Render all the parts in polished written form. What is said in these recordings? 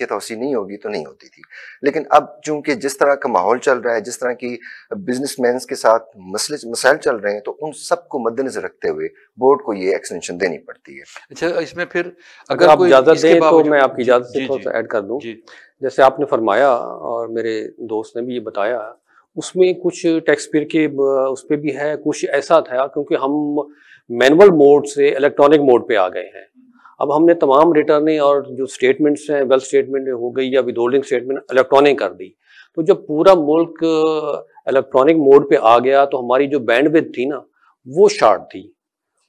کی توسیع نہیں ہوگی تو نہیں ہوتی تھی. لیکن اب چونکہ جس طرح کا ماحول چل رہا ہے، جس طرح کی بزنس مینس کے ساتھ مسائل چل رہے ہیں، تو ان سب کو مد نظر رکھتے ہوئے بورڈ کو یہ ایکسٹینشن دینی پڑتی ہے. اچھا، اس میں پھر اگر آپ اجازت دیں تو میں آپ کی اجازت سے تھوڑا سا ایڈ کر دوں. جیسے آپ نے فرمایا اور میرے دوست نے بھی یہ بتایا، اس میں کچھ ٹیکس پیئر کے اس پہ بھی ہے، کچھ ایسا تھا کیونکہ ہم مینول موڈ سے الیکٹرانک موڈ پہ آ گئے ہیں. اب ہم نے تمام ریٹرنیں اور جو اسٹیٹمنٹس ہیں، ویلتھ اسٹیٹمنٹ ہو گئی یا ود ہولڈنگ اسٹیٹمنٹ، الیکٹرانک کر دی. تو جب پورا ملک الیکٹرانک موڈ پہ آ گیا تو ہماری جو بینڈ وڈتھ تھی نا وہ شارٹ تھی،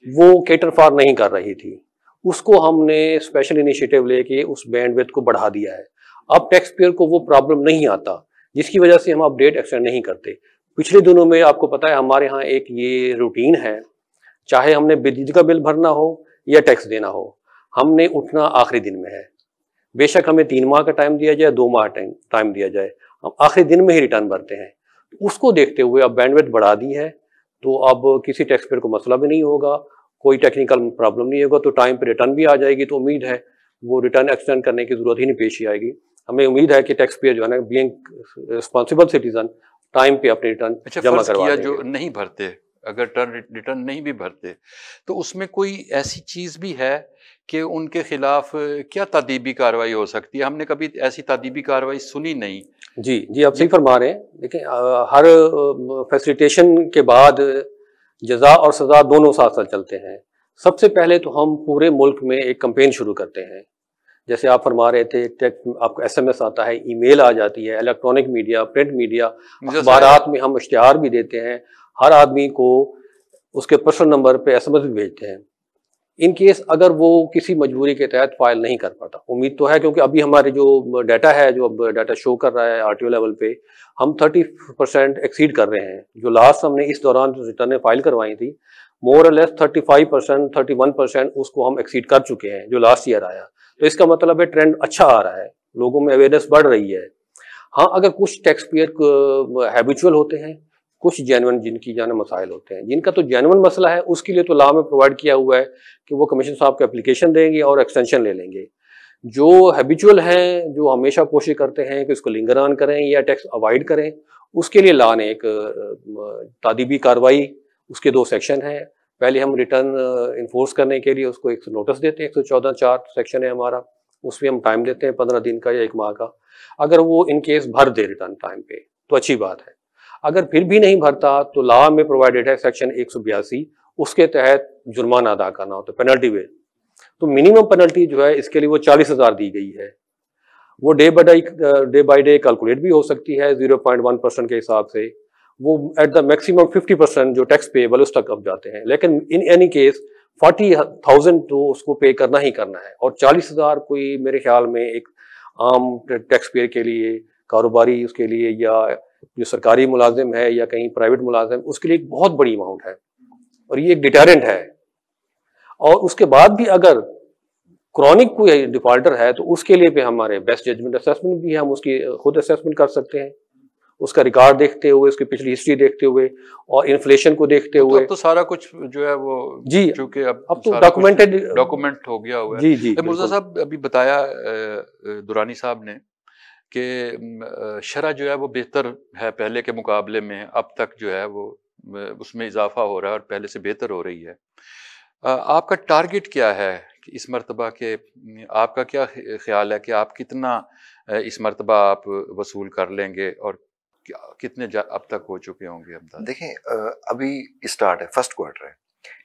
وہ کیٹر فار نہیں کر رہی تھی. اس کو ہم نے اسپیشل انیشیٹو لے کے اس بینڈ وڈتھ کو بڑھا دیا ہے. اب ٹیکس پیئر کو وہ پرابلم نہیں آتا، جس کی وجہ سے ہم اب ڈیٹ ایکسٹینڈ نہیں کرتے. پچھلے دنوں میں آپ کو پتا ہے ہمارے ہاں ایک یہ روٹین ہے، چاہے ہم نے بجلی کا بل بھرنا ہو یا ٹیکس دینا ہو، ہم نے اٹھنا آخری دن میں ہے. بے شک ہمیں 3 ماہ کا ٹائم دیا جائے، 2 ماہ ٹائم دیا جائے، ہم آخری دن میں ہی ریٹرن بھرتے ہیں. اس کو دیکھتے ہوئے اب بینڈ وڈتھ بڑھا دی ہے، تو اب کسی ٹیکس پیئر کو مسئلہ بھی نہیں ہوگا، کوئی ٹیکنیکل پرابلم نہیں ہوگا، تو ٹائم پہ ریٹرن بھی آ جائے گی. تو امید ہے وہ ریٹرن ایکسٹینڈ کرنے کی ضرورت ہی نہیں پیش آئے گی. ہمیں امید ہے کہ ٹیکس پیئر جو ہے نا، بینگ رسپانسبل سٹیزن، ٹائم پہ اپنے ریٹرن جمع کروا دیں گے. جو نہیں بھرتے، اگر ریٹرن نہیں بھی بھرتے، تو اس میں کوئی ایسی چیز بھی ہے کہ ان کے خلاف کیا تادیبی کارروائی ہو سکتی ہے؟ ہم نے کبھی ایسی تادیبی کارروائی سنی نہیں. جی آپ صحیح فرما رہے ہیں. دیکھیں، ہر فیسیلیٹیشن کے بعد جزا اور سزا دونوں ساتھ ساتھ چلتے ہیں. سب سے پہلے تو ہم پورے ملک میں ایک کمپین شروع کرتے ہیں. جیسے آپ فرما رہے تھے، آپ کو SMS آتا ہے، ای میل آ جاتی ہے، الیکٹرانک میڈیا، پرنٹ میڈیا، اخبارات میں ہم اشتہار بھی دیتے ہیں. ہر آدمی کو اس کے پرسنل نمبر پہ SMS بھی بھیجتے ہیں. ان کیس اگر وہ کسی مجبوری کے تحت فائل نہیں کر پاتا، امید تو ہے کیونکہ ابھی ہمارے جو ڈیٹا ہے، جو اب ڈیٹا شو کر رہا ہے RTO لیول پہ، ہم 30% ایکسیڈ کر رہے ہیں. جو لاسٹ ہم نے اس دوران جو ریٹرنیں فائل کروائی تھی، مور اور لیس 35%، 31% اس کو ہم ایکسیڈ کر چکے ہیں جو لاسٹ ایئر آیا. تو اس کا مطلب ہے ٹرینڈ اچھا آ رہا ہے، لوگوں میں اویئرنیس بڑھ رہی ہے. ہاں، اگر کچھ ٹیکس پیئر ہیبیچول ہوتے ہیں، کچھ جینون جن کی جانے مسائل ہوتے ہیں، جن کا تو جینون مسئلہ ہے، اس کے لیے تو لا میں پرووائڈ کیا ہوا ہے کہ وہ کمیشن صاحب کو اپلیکیشن دیں گے اور ایکسٹینشن لے لیں گے. جو ہیبیچول ہیں، جو ہمیشہ کوشش کرتے ہیں کہ اس کو لنگر آن کریں یا ٹیکس اوائڈ کریں، اس کے لیے لا نے ایک تادیبی کارروائی، اس کے 2 سیکشن ہیں. پہلے ہم ریٹرن انفورس کرنے کے لیے اس کو ایک نوٹس دیتے ہیں، 114(4) سیکشن ہے ہمارا، اس میں ہم ٹائم دیتے ہیں 15 دن کا یا 1 ماہ کا. اگر وہ ان کیس بھر دے ریٹرن ٹائم پہ تو اچھی بات ہے. اگر پھر بھی نہیں بھرتا تو لا میں پرووائڈڈ ہے سیکشن 182، اس کے تحت جرمانہ ادا کرنا ہوتا ہے، پینلٹی وے. تو منیمم پینلٹی جو ہے اس کے لیے وہ 40,000 دی گئی ہے. وہ ڈے بائی ڈے کیلکولیٹ بھی ہو سکتی ہے 0.1% کے حساب سے. وہ ایٹ دا میکسیمم 50% جو ٹیکس پیبل اس تک اب جاتے ہیں. لیکن ان اینی کیس 40,000 تو اس کو پے کرنا ہی کرنا ہے. اور 40,000 کوئی میرے خیال میں ایک عام ٹیکس پیئر کے لیے، کاروباری اس کے لیے، یا جو سرکاری ملازم ہے یا کہیں پرائیویٹ ملازم، اس کے لیے ایک بہت بڑی اماؤنٹ ہے، اور یہ ایک ڈیٹرنٹ ہے. اور اس کے بعد بھی اگر کرونک کوئی ڈیفالٹر ہے تو اس کے لیے بھی ہمارے بیسٹ ججمنٹ اسیسمنٹ بھی ہے، ہم اس کی خود اسیسمنٹ کر سکتے ہیں، اس کا ریکارڈ دیکھتے ہوئے، اس کی پچھلی ہسٹری دیکھتے ہوئے اور انفلیشن کو دیکھتے ہوئے. اب تو سارا کچھ جو ہے وہ جی چونکہ اب تو ڈاکومنٹ ہو گیا ہوا ہے. جی مرزا صاحب ابھی بتایا درانی صاحب نے کہ شرح جو ہے وہ بہتر ہے پہلے کے مقابلے میں، اب تک جو ہے وہ اس میں اضافہ ہو رہا ہے اور پہلے سے بہتر ہو رہی ہے. آپ کا ٹارگٹ کیا ہے اس مرتبہ کے؟ آپ کا کیا خیال ہے کہ آپ کتنا اس مرتبہ آپ وصول کر لیں گے اور کتنے اب تک ہو چکے ہوں گے؟ دیکھیں، ابھی اسٹارٹ ہے، فرسٹ کوارٹر ہے.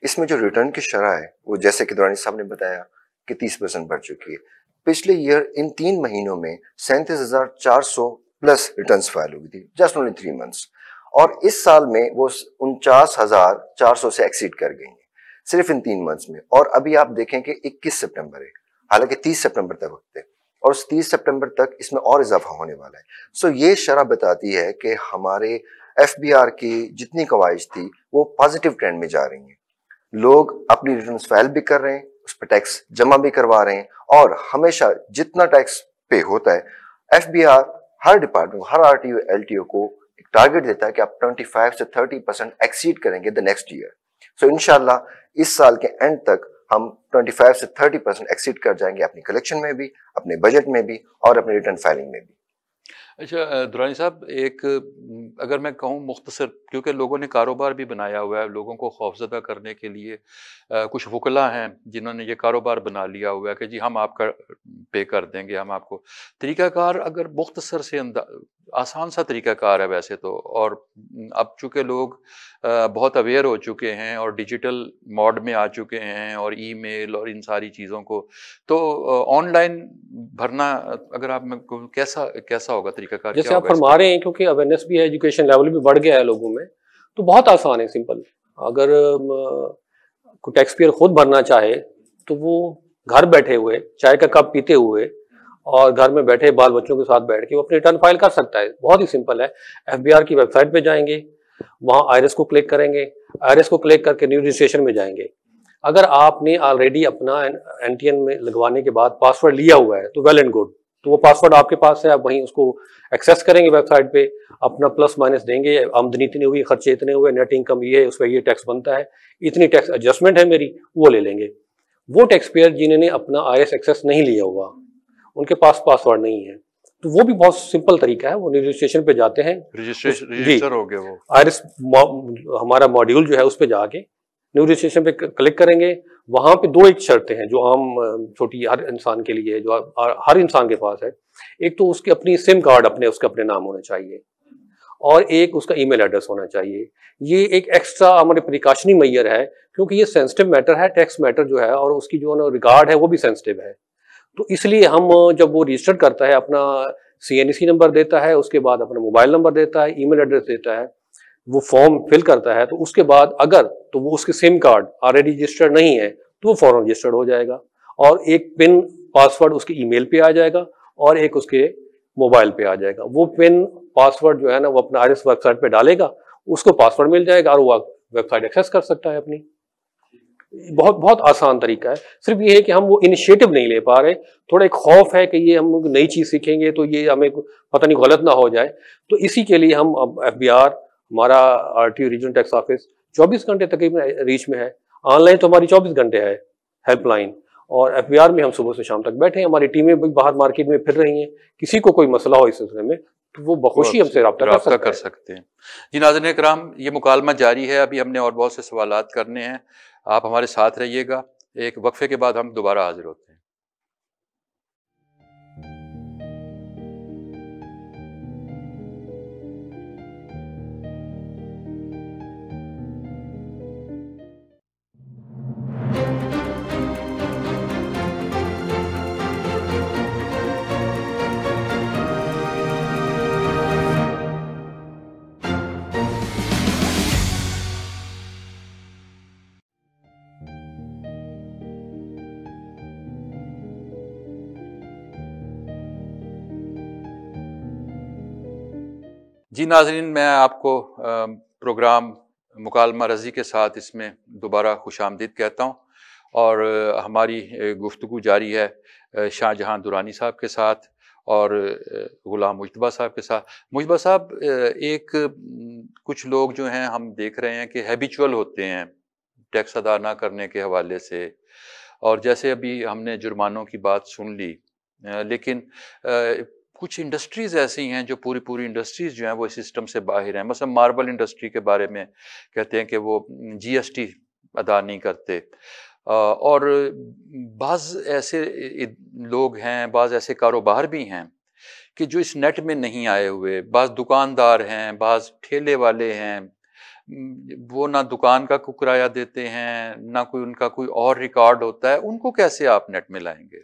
اس میں جو ریٹرن کی شرح ہے وہ جیسے کہ دورانی صاحب نے بتایا کہ 30% بڑھ چکی ہے. پچھلے ایئر ان 3 مہینوں میں 37,400 پلس ریٹرنز فائل ہوئی تھی، جسٹ اونلی 3 منتھس. اور اس سال میں وہ 49,400 سے ایکسیڈ کر گئی ہیں صرف ان 3 منتھس میں. اور ابھی آپ دیکھیں کہ 21 سپٹمبر ہے، حالانکہ 30 سپٹمبر تک وقت ہے، اور اس 30 سپٹمبر تک اس میں اور اضافہ ہونے والا ہے. سو یہ شرح بتاتی ہے کہ ہمارے FBR کی جتنی کوائج تھی وہ پازیٹیو ٹرینڈ میں جا رہی ہیں. لوگ اپنی ریٹرنز فائل بھی کر رہے ہیں، اس پہ ٹیکس جمع بھی کروا رہے ہیں. اور ہمیشہ جتنا ٹیکس پے ہوتا ہے FBR ہر ڈپارٹمنٹ، ہر RTO LTO کو ایک ٹارگٹ دیتا ہے کہ آپ 25 سے 30% ایکسیڈ کریں گے دا نیکسٹ ایئر. سو انشاءاللہ اس سال کے اینڈ تک ہم 25 سے 30% ایکسیڈ کر جائیں گے اپنی کلیکشن میں بھی، اپنے بجٹ میں بھی اور اپنے ریٹرن فائلنگ میں بھی۔ اچھا درانی صاحب، ایک اگر میں کہوں مختصر، کیونکہ لوگوں نے کاروبار بھی بنایا ہوا ہے، لوگوں کو خوفزدہ کرنے کے لیے کچھ وکلا ہیں جنہوں نے یہ کاروبار بنا لیا ہوا ہے کہ جی ہم آپ کا پے کر دیں گے، ہم آپ کو طریقہ کار اگر مختصر سے آسان سا طریقہ کار ہے ویسے تو، اور اب چونکہ لوگ بہت اویئر ہو چکے ہیں اور ڈیجیٹل موڈ میں آ چکے ہیں اور ای میل اور ان ساری چیزوں کو، تو آن لائن بھرنا اگر آپ میں کیسا ہوگا طریقہ کار؟ جیسے آپ فرما رہے ہیں کیونکہ اویئرنیس بھی ہے، ایجوکیشن لیول بھی بڑھ گیا ہے لوگوں میں، تو بہت آسان ہے، سمپل۔ اگر کوئی ٹیکس پیئر خود بھرنا چاہے تو وہ گھر بیٹھے ہوئے چائے کا کپ پیتے ہوئے اور گھر میں بیٹھے بال بچوں کے ساتھ بیٹھ کے وہ اپنی ریٹرن فائل کر سکتا ہے، بہت ہی سمپل ہے۔ FBR کی ویب سائٹ پہ جائیں گے، وہاں آئرس کو کلک کریں گے، آئرس کو کلک کر کے نیو رجسٹریشن میں جائیں گے۔ اگر آپ نے آلریڈی اپنا NTN میں لگوانے کے بعد پاسورڈ لیا ہوا ہے تو ویل اینڈ گڈ، تو وہ پاسورڈ آپ کے پاس ہے، آپ وہیں اس کو ایکسیس کریں گے ویب سائٹ پہ، اپنا پلس مائنس دیں گے، آمدنی اتنی ہوئی، خرچے اتنے ہوئے، نیٹ انکم یہ ہے، اس پہ یہ ٹیکس بنتا ہے، اتنی ٹیکس ایڈجسٹمنٹ ہے میری، وہ لے لیں گے۔ وہ ٹیکس پیئر جنہوں نے اپنا آئرس ایکسیس نہیں لیا ہوا، ان کے پاس پاسورڈ نہیں ہے، تو وہ بھی بہت سمپل طریقہ ہے، وہ رجسٹریشن پہ جاتے ہیں، رجسٹر ہو گیا وہ آئرس ہمارا ماڈیول جو ہے اس پہ جا کے نیو رجسٹریشن پہ کلک کریں گے۔ وہاں پہ دو ایک شرطیں ہیں جو عام چھوٹی ہر انسان کے لیے، جو ہر انسان کے پاس ہے۔ ایک تو اس کے اپنی سم کارڈ اس کے اپنے نام ہونا چاہیے، اور ایک اس کا ای میل ایڈریس ہونا چاہیے۔ یہ ایک ایکسٹرا ہمارے پریکاشنی میئر ہے، کیونکہ یہ سینسٹیو میٹر ہے، ٹیکس میٹر جو ہے، اور اس کی جو ریکارڈ ہے وہ بھی سینسٹیو ہے۔ تو اس لیے ہم جب وہ رجسٹر کرتا ہے، اپنا CNC نمبر دیتا ہے، اس کے بعد اپنا موبائل نمبر دیتا ہے، ای میل ایڈریس دیتا ہے، وہ فارم فل کرتا ہے، تو اس کے بعد اگر تو وہ اس کے سم کارڈ آلریڈی رجسٹرڈ نہیں ہے تو وہ فوراً رجسٹرڈ ہو جائے گا، اور ایک پن پاسورڈ اس کے ای میل پہ آ جائے گا اور ایک اس کے موبائل پہ آ جائے گا۔ وہ پن پاسورڈ جو ہے نا وہ اپنا آئرس ویب سائٹ پہ ڈالے گا، اس کو پاسورڈ مل جائے گا اور وہ ویب سائٹ ایکسیس کر سکتا ہے اپنی۔ بہت بہت آسان طریقہ ہے، صرف یہ ہے کہ ہم وہ انیشیٹو نہیں لے پا رہے، تھوڑا ایک خوف ہے کہ یہ ہم نئی چیز سیکھیں گے تو یہ ہمیں پتہ نہیں غلط نہ ہو جائے، تو اسی کے لیے ہم اب FBR ہمارا RTO ریجنل ٹیکس آفس 24 گھنٹے تقریباً ریچ میں ہے، آن لائن تو ہماری 24 گھنٹے ہے ہیلپ لائن، اور FBR میں ہم صبح سے شام تک بیٹھے ہیں، ہماری ٹیمیں بھی باہر مارکیٹ میں پھر رہی ہیں، کسی کو کوئی مسئلہ ہو اس سلسلے میں تو وہ بخوشی ہم سے رابطہ کر سکتے ہیں۔ جی ناظرین کرام، یہ مکالمہ جاری ہے، ابھی ہم نے اور بہت سے سوالات کرنے ہیں، آپ ہمارے ساتھ رہیے گا، ایک وقفے کے بعد ہم دوبارہ حاضر ہوتے ہیں۔ جی ناظرین، میں آپ کو پروگرام مکالمہ رضی کے ساتھ اس میں دوبارہ خوش آمدید کہتا ہوں، اور ہماری گفتگو جاری ہے شاہ جہاں درانی صاحب کے ساتھ اور غلام مجتبیٰ صاحب کے ساتھ۔ مجتبیٰ صاحب، ایک کچھ لوگ جو ہیں ہم دیکھ رہے ہیں کہ ہیبیچول ہوتے ہیں ٹیکس ادا نہ کرنے کے حوالے سے، اور جیسے ابھی ہم نے جرمانوں کی بات سن لی، لیکن کچھ انڈسٹریز ایسی ہیں جو پوری انڈسٹریز جو ہیں وہ اس سسٹم سے باہر ہیں۔ مثلا ماربل انڈسٹری کے بارے میں کہتے ہیں کہ وہ GST ادا نہیں کرتے، اور بعض ایسے لوگ ہیں، بعض ایسے کاروبار بھی ہیں کہ جو اس نیٹ میں نہیں آئے ہوئے، بعض دکاندار ہیں، بعض ٹھیلے والے ہیں، وہ نہ دکان کا کوئی کرایہ دیتے ہیں، نہ کوئی ان کا کوئی اور ریکارڈ ہوتا ہے، ان کو کیسے آپ نیٹ میں لائیں گے؟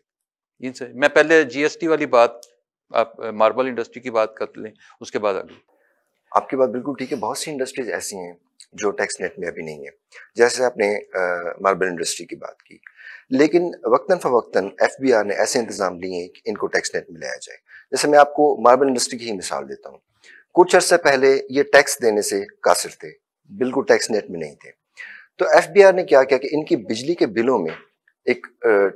ان سے میں پہلے GST والی بات، آپ ماربل انڈسٹری کی بات کر لیں، اس کے بعد آگے۔ آپ کی بات بالکل ٹھیک ہے، بہت سی انڈسٹریز ایسی ہیں جو ٹیکس نیٹ میں ابھی نہیں ہے، جیسے آپ نے ماربل انڈسٹری کی بات کی، لیکن وقتاً فوقتاً FBR نے ایسے انتظام لیے ہیں کہ ان کو ٹیکس نیٹ میں لایا جائے۔ جیسے میں آپ کو ماربل انڈسٹری کی ہی مثال دیتا ہوں، کچھ عرصے پہلے یہ ٹیکس دینے سے قاصر تھے، بالکل ٹیکس نیٹ میں نہیں تھے، تو FBR نے کیا کیا کہ ان کی بجلی کے بلوں میں ایک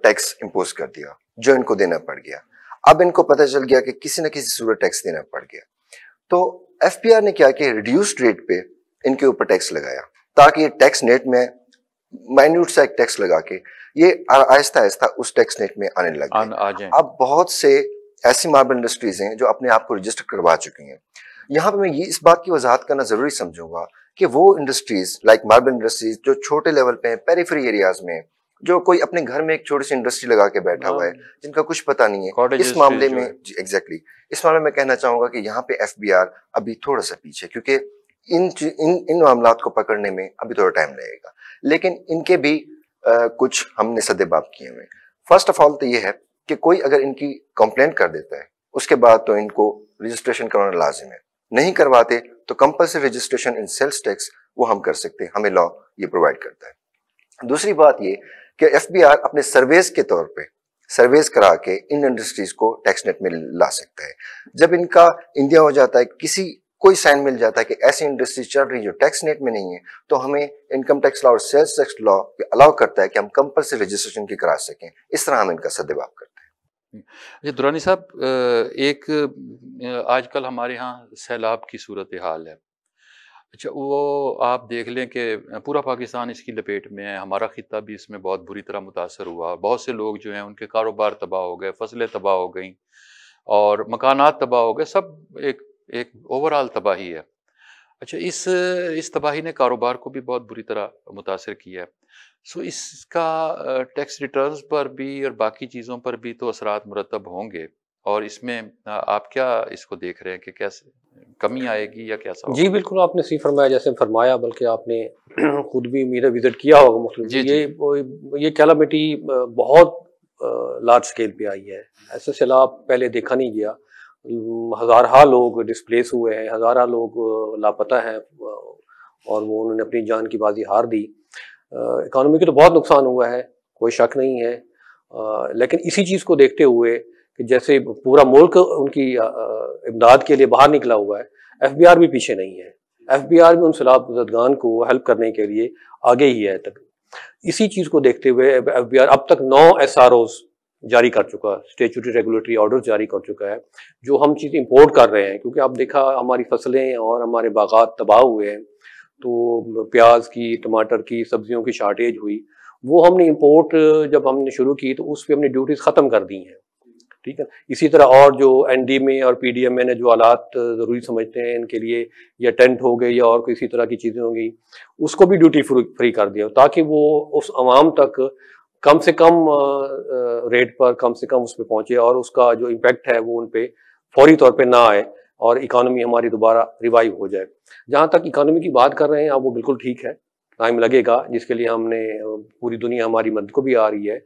ٹیکس امپوز کر دیا جو ان کو دینا پڑ گیا۔ اب ان کو پتہ چل گیا کہ کسی نہ کسی صورت ٹیکس دینا پڑ گیا، تو FBR نے کیا کہ ریڈیوسڈ ریٹ پہ ان کے اوپر ٹیکس لگایا، تاکہ یہ ٹیکس نیٹ میں مائنیوٹ سا ایک ٹیکس لگا کے یہ آہستہ آہستہ اس ٹیکس نیٹ میں آنے لگ گئے. اب بہت سے ایسی ماربل انڈسٹریز ہیں جو اپنے آپ کو رجسٹر کروا چکی ہیں. یہاں پہ میں یہ اس بات کی وضاحت کرنا ضروری سمجھوں گا کہ وہ انڈسٹریز لائک ماربل انڈسٹریز جو چھوٹے لیول پہ ہیں, پیریفری ایریاز میں, جو کوئی اپنے گھر میں ایک چھوٹی سی انڈسٹری لگا کے بیٹھا ہوا ہے, جن کا کچھ پتہ نہیں ہے, اس معاملے میں جی ایگزیکٹلی اس معاملے میں کہنا چاہوں گا کہ یہاں پہ ایف بی آر ابھی تھوڑا سا پیچھے, کیونکہ ان معاملات کو پکڑنے میں ابھی تھوڑا ٹائم لگے گا. لیکن ان کے بھی کچھ ہم نے سدے باب کیے ہوئے. فرسٹ آف آل تو یہ ہے کہ کوئی اگر ان کی کمپلینٹ کر دیتا ہے, اس کے بعد تو ان کو رجسٹریشن کروانا لازم ہے. نہیں کرواتے تو کمپلسری رجسٹریشن ان سیلز ٹیکس وہ ہم کر سکتے ہیں, ہمیں لا یہ پرووائڈ کرتا ہے. دوسری بات یہ کہ ایف بی آر اپنے سرویز کے طور پہ سرویز کرا کے ان انڈسٹریز کو ٹیکس نیٹ میں لا سکتا ہے. جب ان کا انڈیا ہو جاتا ہے, کوئی سائن مل جاتا ہے کہ ایسی انڈسٹریز چل رہی جو ٹیکس نیٹ میں نہیں ہے, تو ہمیں انکم ٹیکس لا اور سیلز ٹیکس لا الاؤ کرتا ہے کہ ہم کمپلسری رجسٹریشن کی کرا سکیں. اس طرح ہم ان کا سدباب کرتے ہیں. جی درانی صاحب, ایک آج کل ہمارے ہاں سیلاب کی صورتحال ہے. اچھا, وہ آپ دیکھ لیں کہ پورا پاکستان اس کی لپیٹ میں ہے, ہمارا خطہ بھی اس میں بہت بری طرح متاثر ہوا. بہت سے لوگ جو ہیں ان کے کاروبار تباہ ہو گئے, فصلیں تباہ ہو گئیں اور مکانات تباہ ہو گئے, سب ایک اوور آل تباہی ہے. اچھا, اس تباہی نے کاروبار کو بھی بہت بری طرح متاثر کیا ہے. سو اس کا ٹیکس ریٹرنز پر بھی اور باقی چیزوں پر بھی تو اثرات مرتب ہوں گے, اور اس میں آپ کیا اس کو دیکھ رہے ہیں کہ کیسے کمی آئے گی یا کیسا ہوگا؟ جی بالکل, آپ نے صحیح فرمایا جیسے فرمایا, بلکہ آپ نے خود بھی میرا وزٹ کیا ہوگا مختلف. یہ کیلامٹی بہت لارج سکیل پہ آئی ہے. ایسا سیلاب پہلے دیکھا نہیں گیا. ہزارہ لوگ ڈسپلیس ہوئے ہیں, ہزارہ لوگ لاپتہ ہیں, اور وہ انہوں نے اپنی جان کی بازی ہار دی. اکانومی کو تو بہت نقصان ہوا ہے, کوئی شک نہیں ہے. لیکن اسی چیز کو دیکھتے ہوئے کہ جیسے پورا ملک ان کی امداد کے لیے باہر نکلا ہوا ہے, ایف بی آر بھی پیچھے نہیں ہے. ایف بی آر بھی ان سیلاب زدگان کو ہیلپ کرنے کے لیے آگے ہی ہے. تک اسی چیز کو دیکھتے ہوئے ایف بی آر اب تک 9 SROs جاری کر چکا, اسٹیچوٹری ریگولیٹری آرڈر جاری کر چکا ہے, جو ہم چیز امپورٹ کر رہے ہیں. کیونکہ آپ دیکھا ہماری فصلیں اور ہمارے باغات تباہ ہوئے ہیں, تو پیاز کی, ٹماٹر کی, سبزیوں کی شارٹیج ہوئی. وہ ہم نے امپورٹ جب ہم نے شروع کی تو اس پہ ہم نے ڈیوٹیز ختم کر دی ہیں. ٹھیک ہے, اسی طرح اور جو این ڈی میں اور پی ڈی ایم میں نے جو آلات ضروری سمجھتے ہیں ان کے لیے, یا ٹینٹ ہو گئے یا اور کسی طرح کی چیزیں ہوں گی, اس کو بھی ڈیوٹی فری کر دیا, تاکہ وہ اس عوام تک کم سے کم ریٹ پر کم سے کم اس پہ پہنچے, اور اس کا جو امپیکٹ ہے وہ ان پہ فوری طور پہ نہ آئے, اور اکانومی ہماری دوبارہ ریوائیو ہو جائے. جہاں تک اکانومی کی بات کر رہے ہیں آپ, وہ بالکل ٹھیک ہے, ٹائم لگے گا, جس کے لیے ہم نے پوری دنیا ہماری مدد کو بھی آ رہی ہے.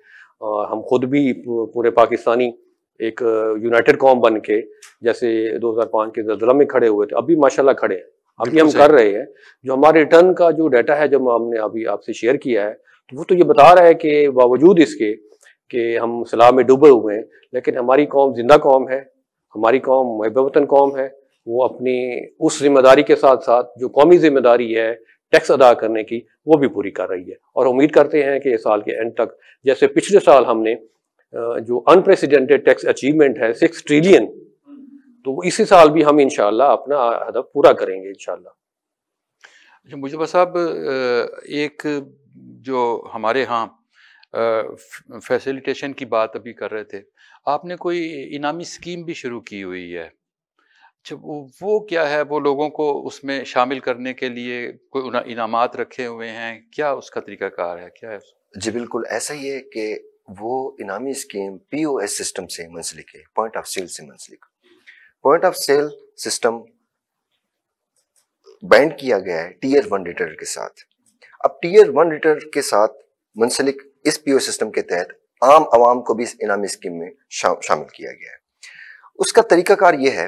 ہم خود بھی پورے پاکستانی ایک یونائٹڈ قوم بن کے, جیسے 2005 کے زلزلہ میں کھڑے ہوئے تھے, ابھی ماشاءاللہ کھڑے ہیں, ابھی ہم کر رہے ہیں. جو ہمارے ریٹرن کا جو ڈیٹا ہے جو ہم نے ابھی آپ سے شیئر کیا ہے, تو وہ تو یہ بتا رہا ہے کہ باوجود اس کے کہ ہم سیلاب میں ڈوبے ہوئے ہیں, لیکن ہماری قوم زندہ قوم ہے, ہماری قوم محب وطن قوم ہے. وہ اپنی اس ذمہ داری کے ساتھ ساتھ جو قومی ذمہ داری ہے ٹیکس ادا کرنے کی, وہ بھی پوری کر رہی ہے. اور امید کرتے ہیں کہ اس سال کے اینڈ تک, جیسے پچھلے سال ہم نے جو انپریسیڈنٹڈ ٹیکس اچیومنٹ ہے 6 ٹریلین, تو اسی سال بھی ہم انشاءاللہ اپنا ہدف پورا کریں گے انشاءاللہ. مجتبیٰ صاحب, ایک جو ہمارے ہاں فیسیلیٹیشن کی بات ابھی کر رہے تھے, آپ نے کوئی انعامی اسکیم بھی شروع کی ہوئی ہے. اچھا, وہ کیا ہے؟ وہ لوگوں کو اس میں شامل کرنے کے لیے کوئی انعامات رکھے ہوئے ہیں, کیا اس کا طریقہ کار ہے, کیا ہے؟ جی بالکل ایسا ہی ہے کہ وہ انعامی scheme P O S system سے منسلک ہے, پوائنٹ آف سیل سے منسلک. Point of sale system banned کیا گیا ہے ٹیئر 1 ریٹیلر کے ساتھ. اب ٹیئر 1 ریٹیلر کے ساتھ منسلک اس پی او سسٹم کے تحت عام عوام کو بھی اس انعامی اسکیم میں شامل کیا گیا ہے. اس کا طریقہ کار یہ ہے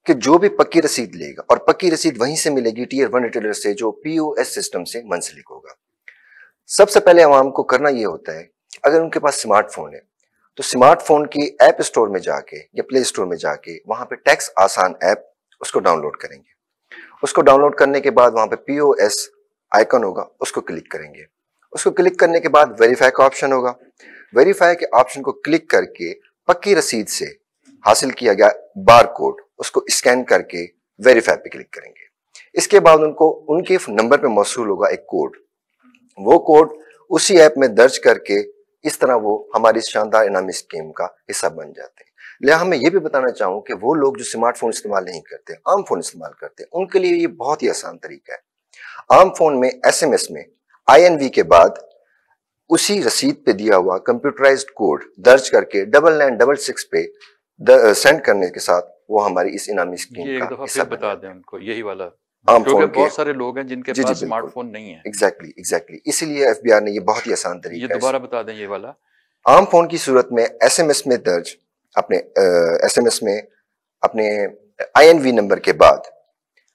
کہ جو بھی پکی رسید لے گا, اور پکی رسید وہیں سے ملے گی ٹیئر 1 ریٹیلر سے جو پی او ایس سسٹم سے منسلک ہوگا. سب سے پہلے عوام کو کرنا یہ ہوتا ہے, اگر ان کے پاس اسمارٹ فون ہے تو اسمارٹ فون کی ایپ اسٹور میں جا کے یا پلے اسٹور میں جا کے وہاں پہ ٹیکس آسان ایپ اس کو ڈاؤن لوڈ کریں گے. اس کو ڈاؤن لوڈ کرنے کے بعد وہاں پہ پی او ایس آئیکن ہوگا, اس کو کلک کریں گے. اس کو کلک کرنے کے بعد ویریفائی کا آپشن ہوگا. ویریفائی کے آپشن کو کلک کر کے پکی رسید سے حاصل کیا گیا بار کوڈ, اس کو اسکین کر کے ویریفائی پہ کلک کریں گے. اس کے بعد ان کے نمبر پہ موصول ہوگا ایک کوڈ. وہ کوڈ اسی ایپ میں درج کر کے اس طرح وہ ہماری اس شاندار انعامی اسکیم کا حصہ بن جاتے ہیں۔ لہٰذا میں یہ بھی بتانا چاہوں کہ وہ لوگ جو اسمارٹ فون استعمال نہیں کرتے، عام فون استعمال کرتے، ان کے لیے یہ بہت ہی آسان طریقہ ہے۔ عام فون میں SMS میں INV کے بعد اسی رسید پہ دیا ہوا کمپیوٹرائزڈ کوڈ درج کر کے 9966 پہ سینڈ کرنے کے ساتھ وہ ہماری اس انعامی اسکیم کا حصہ بتا دیں ان کو یہی والا، عام فون کے بہت سارے لوگ ہیں جن کے پاس اسمارٹ فون نہیں ہے۔ ایگزیکٹلی اسی لیے FBI نے یہ بہت ہی آسان طریقہ یہ دوبارہ بتا دیں یہ والا۔ عام فون کی صورت میں SMS میں درج اپنے SMS میں اپنے INV نمبر کے بعد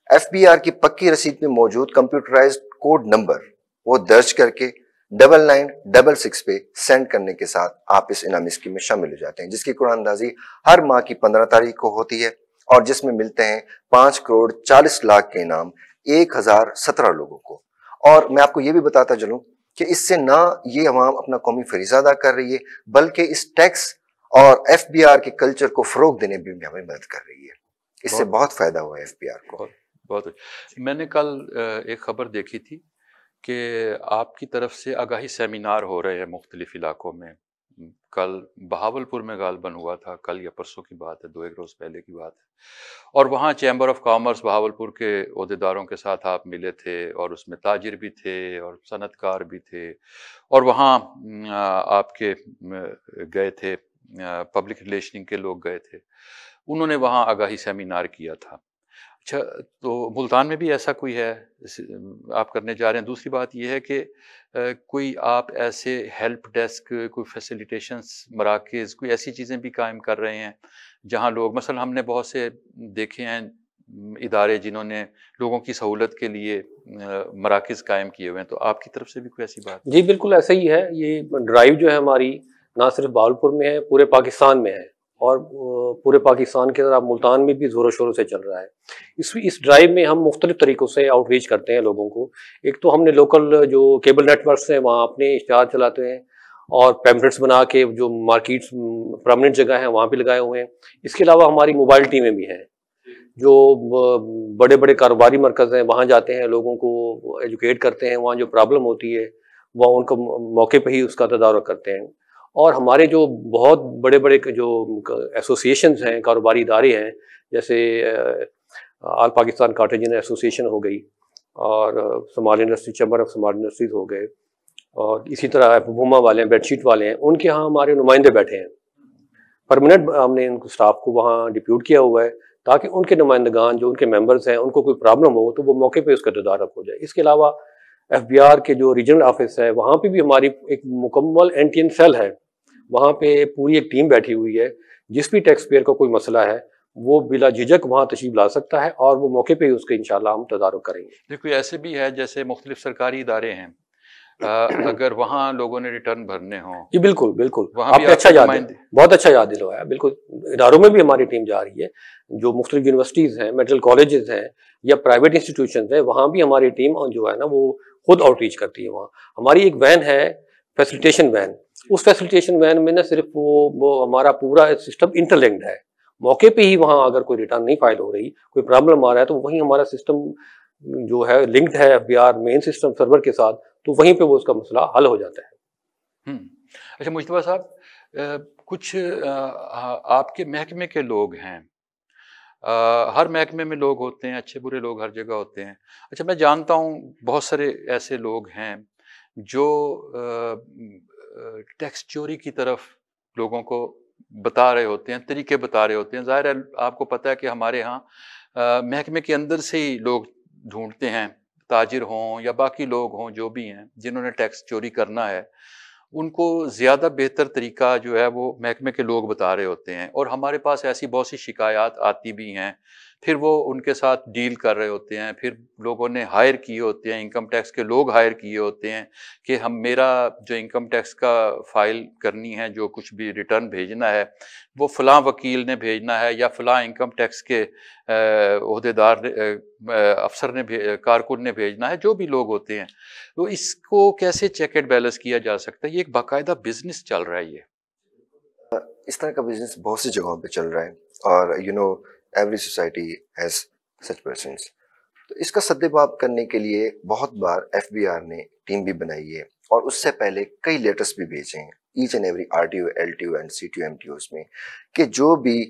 FBR کی پکی رسید میں موجود کمپیوٹرائزڈ کوڈ نمبر وہ درج کر کے 9966 پہ سینڈ کرنے کے ساتھ آپ اس انعامی اسکیم میں شامل ہو جاتے ہیں، جس کی قرآن اندازی ہر ماہ کی 15 تاریخ کو ہوتی ہے اور جس میں ملتے ہیں 5,40,00,000 کے انعام 1,017 لوگوں کو۔ اور میں آپ کو یہ بھی بتاتا چلوں کہ اس سے نہ یہ عوام اپنا قومی فریضہ ادا کر رہی ہے بلکہ اس ٹیکس اور FBR کے کلچر کو فروغ دینے بھی ہمیں مدد کر رہی ہے۔ اس سے بہت فائدہ ہوا ہے FBR کو۔ بہت میں نے کل ایک خبر دیکھی تھی کہ آپ کی طرف سے آگاہی سیمینار ہو رہے ہیں مختلف علاقوں میں۔ کل بہاولپور میں غالباً ہوا تھا، کل یا پرسوں کی بات ہے، 2-1 روز پہلے کی بات ہے، اور وہاں چیمبر آف کامرس بہاولپور کے عہدیداروں کے ساتھ آپ ملے تھے اور اس میں تاجر بھی تھے اور صنعت کار بھی تھے، اور وہاں آپ کے گئے تھے پبلک ریلیشننگ کے لوگ گئے تھے، انہوں نے وہاں آگاہی سیمینار کیا تھا۔ اچھا، تو ملتان میں بھی ایسا کوئی ہے آپ کرنے جا رہے ہیں؟ دوسری بات یہ ہے کہ کوئی آپ ایسے ہیلپ ڈیسک، کوئی فیسیلیٹیشنز مراکز، کوئی ایسی چیزیں بھی قائم کر رہے ہیں جہاں لوگ، مثلا ہم نے بہت سے دیکھے ہیں ادارے جنہوں نے لوگوں کی سہولت کے لیے مراکز قائم کیے ہوئے ہیں، تو آپ کی طرف سے بھی کوئی ایسی بات؟ جی بالکل ایسا ہی ہے۔ یہ ڈرائیو جو ہے ہماری نہ صرف بہاولپور میں ہے، پورے پاکستان میں ہے، اور پورے پاکستان کے اندر ملتان میں بھی زور و شور سے چل رہا ہے۔ اس ڈرائیو میں ہم مختلف طریقوں سے آؤٹ ریچ کرتے ہیں لوگوں کو۔ ایک تو ہم نے لوکل جو کیبل نیٹ ورکس ہیں وہاں اپنے اشتہار چلاتے ہیں اور پیمفلیٹس بنا کے جو مارکیٹس پرامننٹ جگہ ہیں وہاں پہ لگائے ہوئے ہیں۔ اس کے علاوہ ہماری موبائل ٹیمیں بھی ہیں جو بڑے بڑے کاروباری مرکز ہیں وہاں جاتے ہیں، لوگوں کو ایجوکیٹ کرتے ہیں، وہاں جو پرابلم ہوتی ہے وہ ان کو موقع پہ ہی اس کا تدارک کرتے ہیں۔ اور ہمارے جو بہت بڑے بڑے جو ایسوسیشنز ہیں، کاروباری ادارے ہیں، جیسے آل پاکستان کارٹیجن ایسوسیشن ہو گئی اور small industry chamber of small industries ہو گئے، اور اسی طرح بوما والے ہیں، بیڈ شیٹ والے ہیں، ان کے ہاں ہمارے نمائندے بیٹھے ہیں پرماننٹ۔ ہم نے ان کو اسٹاف کو وہاں ڈپیوٹ کیا ہوا ہے تاکہ ان کے نمائندگان جو ان کے ممبرز ہیں ان کو کوئی پرابلم ہو تو وہ موقع پہ اس کا تدارک ہو جائے۔ اس کے علاوہ FBR کے جو ریجنل آفس ہے وہاں پہ بھی ہماری ایک مکمل NTN سیل ہے، وہاں پہ پوری ایک ٹیم بیٹھی ہوئی ہے۔ جس بھی ٹیکس پیئر کا کوئی مسئلہ ہے وہ بلا جھجک وہاں تشریف لا سکتا ہے اور وہ موقع پہ ہی اس کا انشاءاللہ ہم تدارک کریں گے۔ دیکھو ایسے بھی ہے جیسے مختلف سرکاری ادارے ہیں، اگر وہاں لوگوں نے ریٹرن بھرنے ہوں، جی بالکل بالکل، وہاں آپ بھی نے اچھا یاد نمائندے، بہت اچھا یاد دلوایا۔ بالکل اداروں میں بھی ہماری ٹیم جا رہی ہے، جو مختلف یونیورسٹیز ہیں، میڈیکل کالجز ہیں یا پرائیویٹ انسٹیٹیوشنز ہیں، وہاں بھی ہماری ٹیم جو ہے نا وہ خود آؤٹ ریچ کرتی ہے۔ وہاں ہماری ایک وین ہے فیسیلیٹیشن وین، اس فیسیلیٹیشن وین میں نہ صرف وہ ہمارا پورا سسٹم انٹر لنکڈ ہے، موقع پہ ہی وہاں اگر کوئی ریٹرن نہیں فائل ہو رہی، کوئی پرابلم آ رہا ہے تو وہیں ہمارا سسٹم جو ہے لنکڈ ہے FBR مین سسٹم سرور کے ساتھ، تو وہیں پہ وہ اس کا مسئلہ حل ہو جاتا ہے۔ اچھا مجتبیٰ صاحب، کچھ آپ کے محکمے کے لوگ ہیں، ہر محکمے میں لوگ ہوتے ہیں، اچھے برے لوگ ہر جگہ ہوتے ہیں۔ اچھا میں جانتا ہوں بہت سارے ایسے لوگ ہیں جو ٹیکس چوری کی طرف لوگوں کو بتا رہے ہوتے ہیں، طریقے بتا رہے ہوتے ہیں۔ ظاہر ہے آپ کو پتہ ہے کہ ہمارے ہاں محکمے کے اندر سے ہی لوگ ڈھونڈتے ہیں، تاجر ہوں یا باقی لوگ ہوں جو بھی ہیں جنہوں نے ٹیکس چوری کرنا ہے، ان کو زیادہ بہتر طریقہ جو ہے وہ محکمے کے لوگ بتا رہے ہوتے ہیں، اور ہمارے پاس ایسی بہت سی شکایات آتی بھی ہیں، پھر وہ ان کے ساتھ ڈیل کر رہے ہوتے ہیں، پھر لوگوں نے ہائر کیے ہوتے ہیں، انکم ٹیکس کے لوگ ہائر کیے ہوتے ہیں کہ میرا جو انکم ٹیکس کا فائل کرنی ہے، جو کچھ بھی ریٹرن بھیجنا ہے وہ فلاں وکیل نے بھیجنا ہے یا فلاں انکم ٹیکس کے عہدیدار افسر نے کارکن نے بھیجنا ہے، جو بھی لوگ ہوتے ہیں۔ تو اس کو کیسے چیک اینڈ بیلنس کیا جا سکتا ہے؟ یہ ایک باقاعدہ بزنس چل رہا ہے، یہ اس طرح کا بزنس بہت سی جگہوں پہ چل رہا ہے، اور every society has such persons. تو اس کا سد باب کرنے کے لیے بہت بار FBR نے ٹیم بھی بنائی ہے اور اس سے پہلے کئی لیٹرز بھی بھیجے ہیں each and every RTO, LTO and CTO MTOs میں کہ جو بھی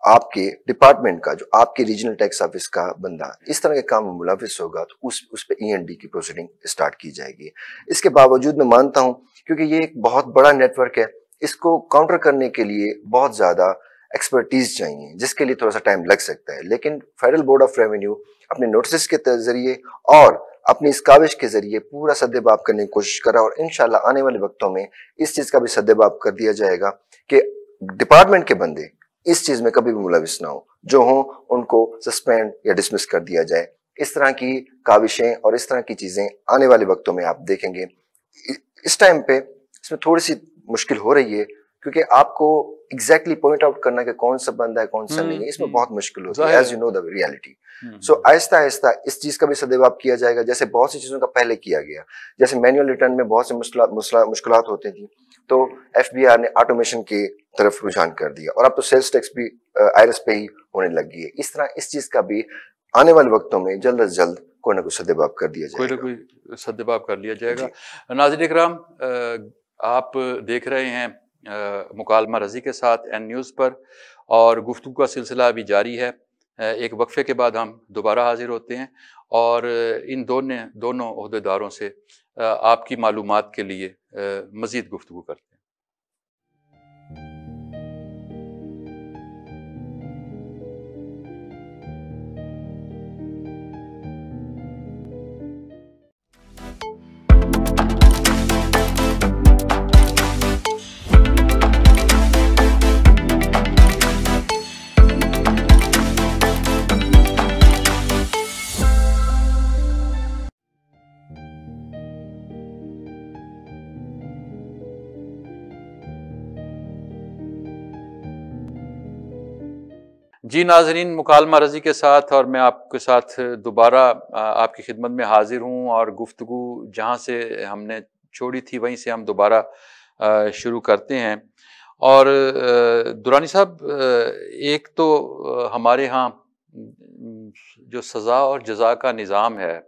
آپ کے ڈپارٹمنٹ کا, جو آپ کے ریجنل ٹیکس آفس کا بندہ اس طرح کے کام میں ملوث ہوگا تو اس پہ END کی پروسیڈنگ اسٹارٹ کی جائے گی. اس کے باوجود میں مانتا ہوں کیونکہ یہ ایک بہت بڑا نیٹ ورک ہے, اس کو کاؤنٹر کرنے کے لیے بہت زیادہ ایکسپرٹیز چاہیے جس کے لیے تھوڑا سا ٹائم لگ سکتا ہے, لیکن فیڈرل بورڈ آف ریونیو اپنے نوٹسز کے ذریعے اور اپنی اس کاوش کے ذریعے پورا سدباب کرنے کی کوشش کر رہا ہے, اور انشاءاللہ آنے والے وقتوں میں اس چیز کا بھی سدباب کر دیا جائے گا کہ ڈپارٹمنٹ کے بندے اس چیز میں کبھی بھی ملوث نہ ہو, جو ہوں ان کو سسپینڈ یا ڈسمس کر دیا جائے. اس طرح کی کاوشیں اور اس طرح کی چیزیں آنے والے وقتوں میں آپ دیکھیں گے. اس ٹائم پہ اس میں تھوڑی سی مشکل ہو رہی ہے کیونکہ آپ کو ایگزیکٹلی پوائنٹ آؤٹ کرنا کہ کون سا بندہ ہے کون سا نہیں ہے, اس میں بہت مشکل ہوتی ہے, as you know the reality. So آہستہ آہستہ اس چیز کا بھی سدباب کیا جائے گا, جیسے بہت سی چیزوں کا پہلے کیا گیا. جیسے مینوئل ریٹرن میں بہت سے مشکلات ہوتی تھیں تو FBR نے آٹومیشن کی طرف رجحان کر دیا, اور اب تو سیلز ٹیکس بھی آئرس پہ ہی ہونے لگ گئی ہے. اس طرح اس چیز کا بھی آنے والے وقتوں میں جلد از جلد کوئی نہ کوئی سدباب کر دیا جائے گا, کوئی سدباب کر لیا جائے گا. ناظرین اکرام, آپ دیکھ رہے ہیں مکالمہ رضی کے ساتھ این نیوز پر, اور گفتگو کا سلسلہ ابھی جاری ہے. ایک وقفے کے بعد ہم دوبارہ حاضر ہوتے ہیں اور ان دونوں عہدیداروں سے آپ کی معلومات کے لیے مزید گفتگو کرتے ہیں. جی ناظرین, مکالمہ رضی کے ساتھ اور میں آپ کے ساتھ دوبارہ آپ کی خدمت میں حاضر ہوں, اور گفتگو جہاں سے ہم نے چھوڑی تھی وہیں سے ہم دوبارہ شروع کرتے ہیں. اور درانی صاحب, ایک تو ہمارے ہاں جو سزا اور جزا کا نظام ہے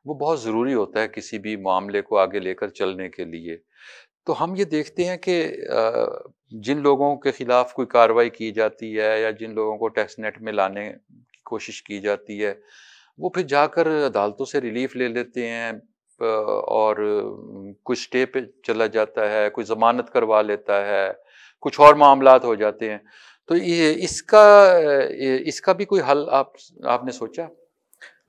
وہ بہت ضروری ہوتا ہے کسی بھی معاملے کو آگے لے کر چلنے کے لیے. تو ہم یہ دیکھتے ہیں کہ جن لوگوں کے خلاف کوئی کارروائی کی جاتی ہے یا جن لوگوں کو ٹیکس نیٹ میں لانے کی کوشش کی جاتی ہے وہ پھر جا کر عدالتوں سے ریلیف لے لیتے ہیں, اور کوئی اسٹے پہ چلا جاتا ہے, کوئی ضمانت کروا لیتا ہے, کچھ اور معاملات ہو جاتے ہیں. تو یہ اس کا بھی کوئی حل آپ نے سوچا؟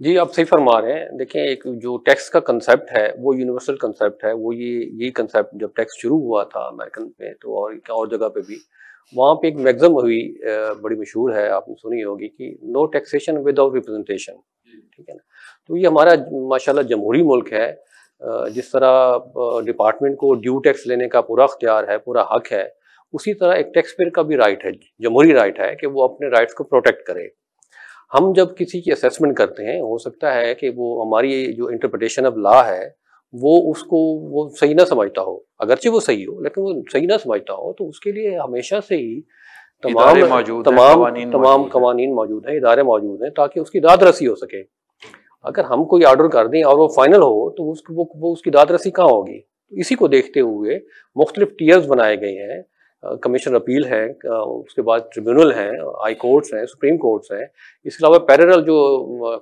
جی آپ صحیح فرما رہے ہیں. دیکھیں, ایک جو ٹیکس کا کنسیپٹ ہے وہ یونیورسل کنسیپٹ ہے. وہ یہی کنسیپٹ جب ٹیکس شروع ہوا تھا امریکن پہ تو اور جگہ پہ بھی, وہاں پہ ایک میگزم ہوئی بڑی مشہور ہے, آپ نے سنی ہوگی, کہ نو ٹیکسیشن وداؤٹ ریپرزنٹیشن. ٹھیک ہے نا. تو یہ ہمارا ماشاءاللہ جمہوری ملک ہے. جس طرح ڈپارٹمنٹ کو ڈیو ٹیکس لینے کا پورا اختیار ہے, پورا حق ہے, اسی طرح ایک ٹیکس پیئر کا بھی رائٹ ہے, جمہوری رائٹ ہے کہ وہ اپنے رائٹس کو پروٹیکٹ کرے. ہم جب کسی کی اسیسمنٹ کرتے ہیں, ہو سکتا ہے کہ وہ ہماری جو انٹرپریٹیشن آف لا ہے وہ اس کو وہ صحیح نہ سمجھتا ہو, اگرچہ وہ صحیح ہو لیکن وہ صحیح نہ سمجھتا ہو, تو اس کے لیے ہمیشہ سے ہی تمام قوانین موجود ہیں, ادارے موجود ہیں, تاکہ اس کی داد رسی ہو سکے. اگر ہم کوئی آرڈر کر دیں اور وہ فائنل ہو تو وہ اس کی داد رسی کہاں ہوگی؟ اسی کو دیکھتے ہوئے مختلف ٹیئرز بنائے گئے ہیں. کمیشن اپیل ہے, اس کے بعد ٹریبیونل ہیں, ہائی کورٹس ہیں, سپریم کورٹس ہیں. اس کے علاوہ پیرل جو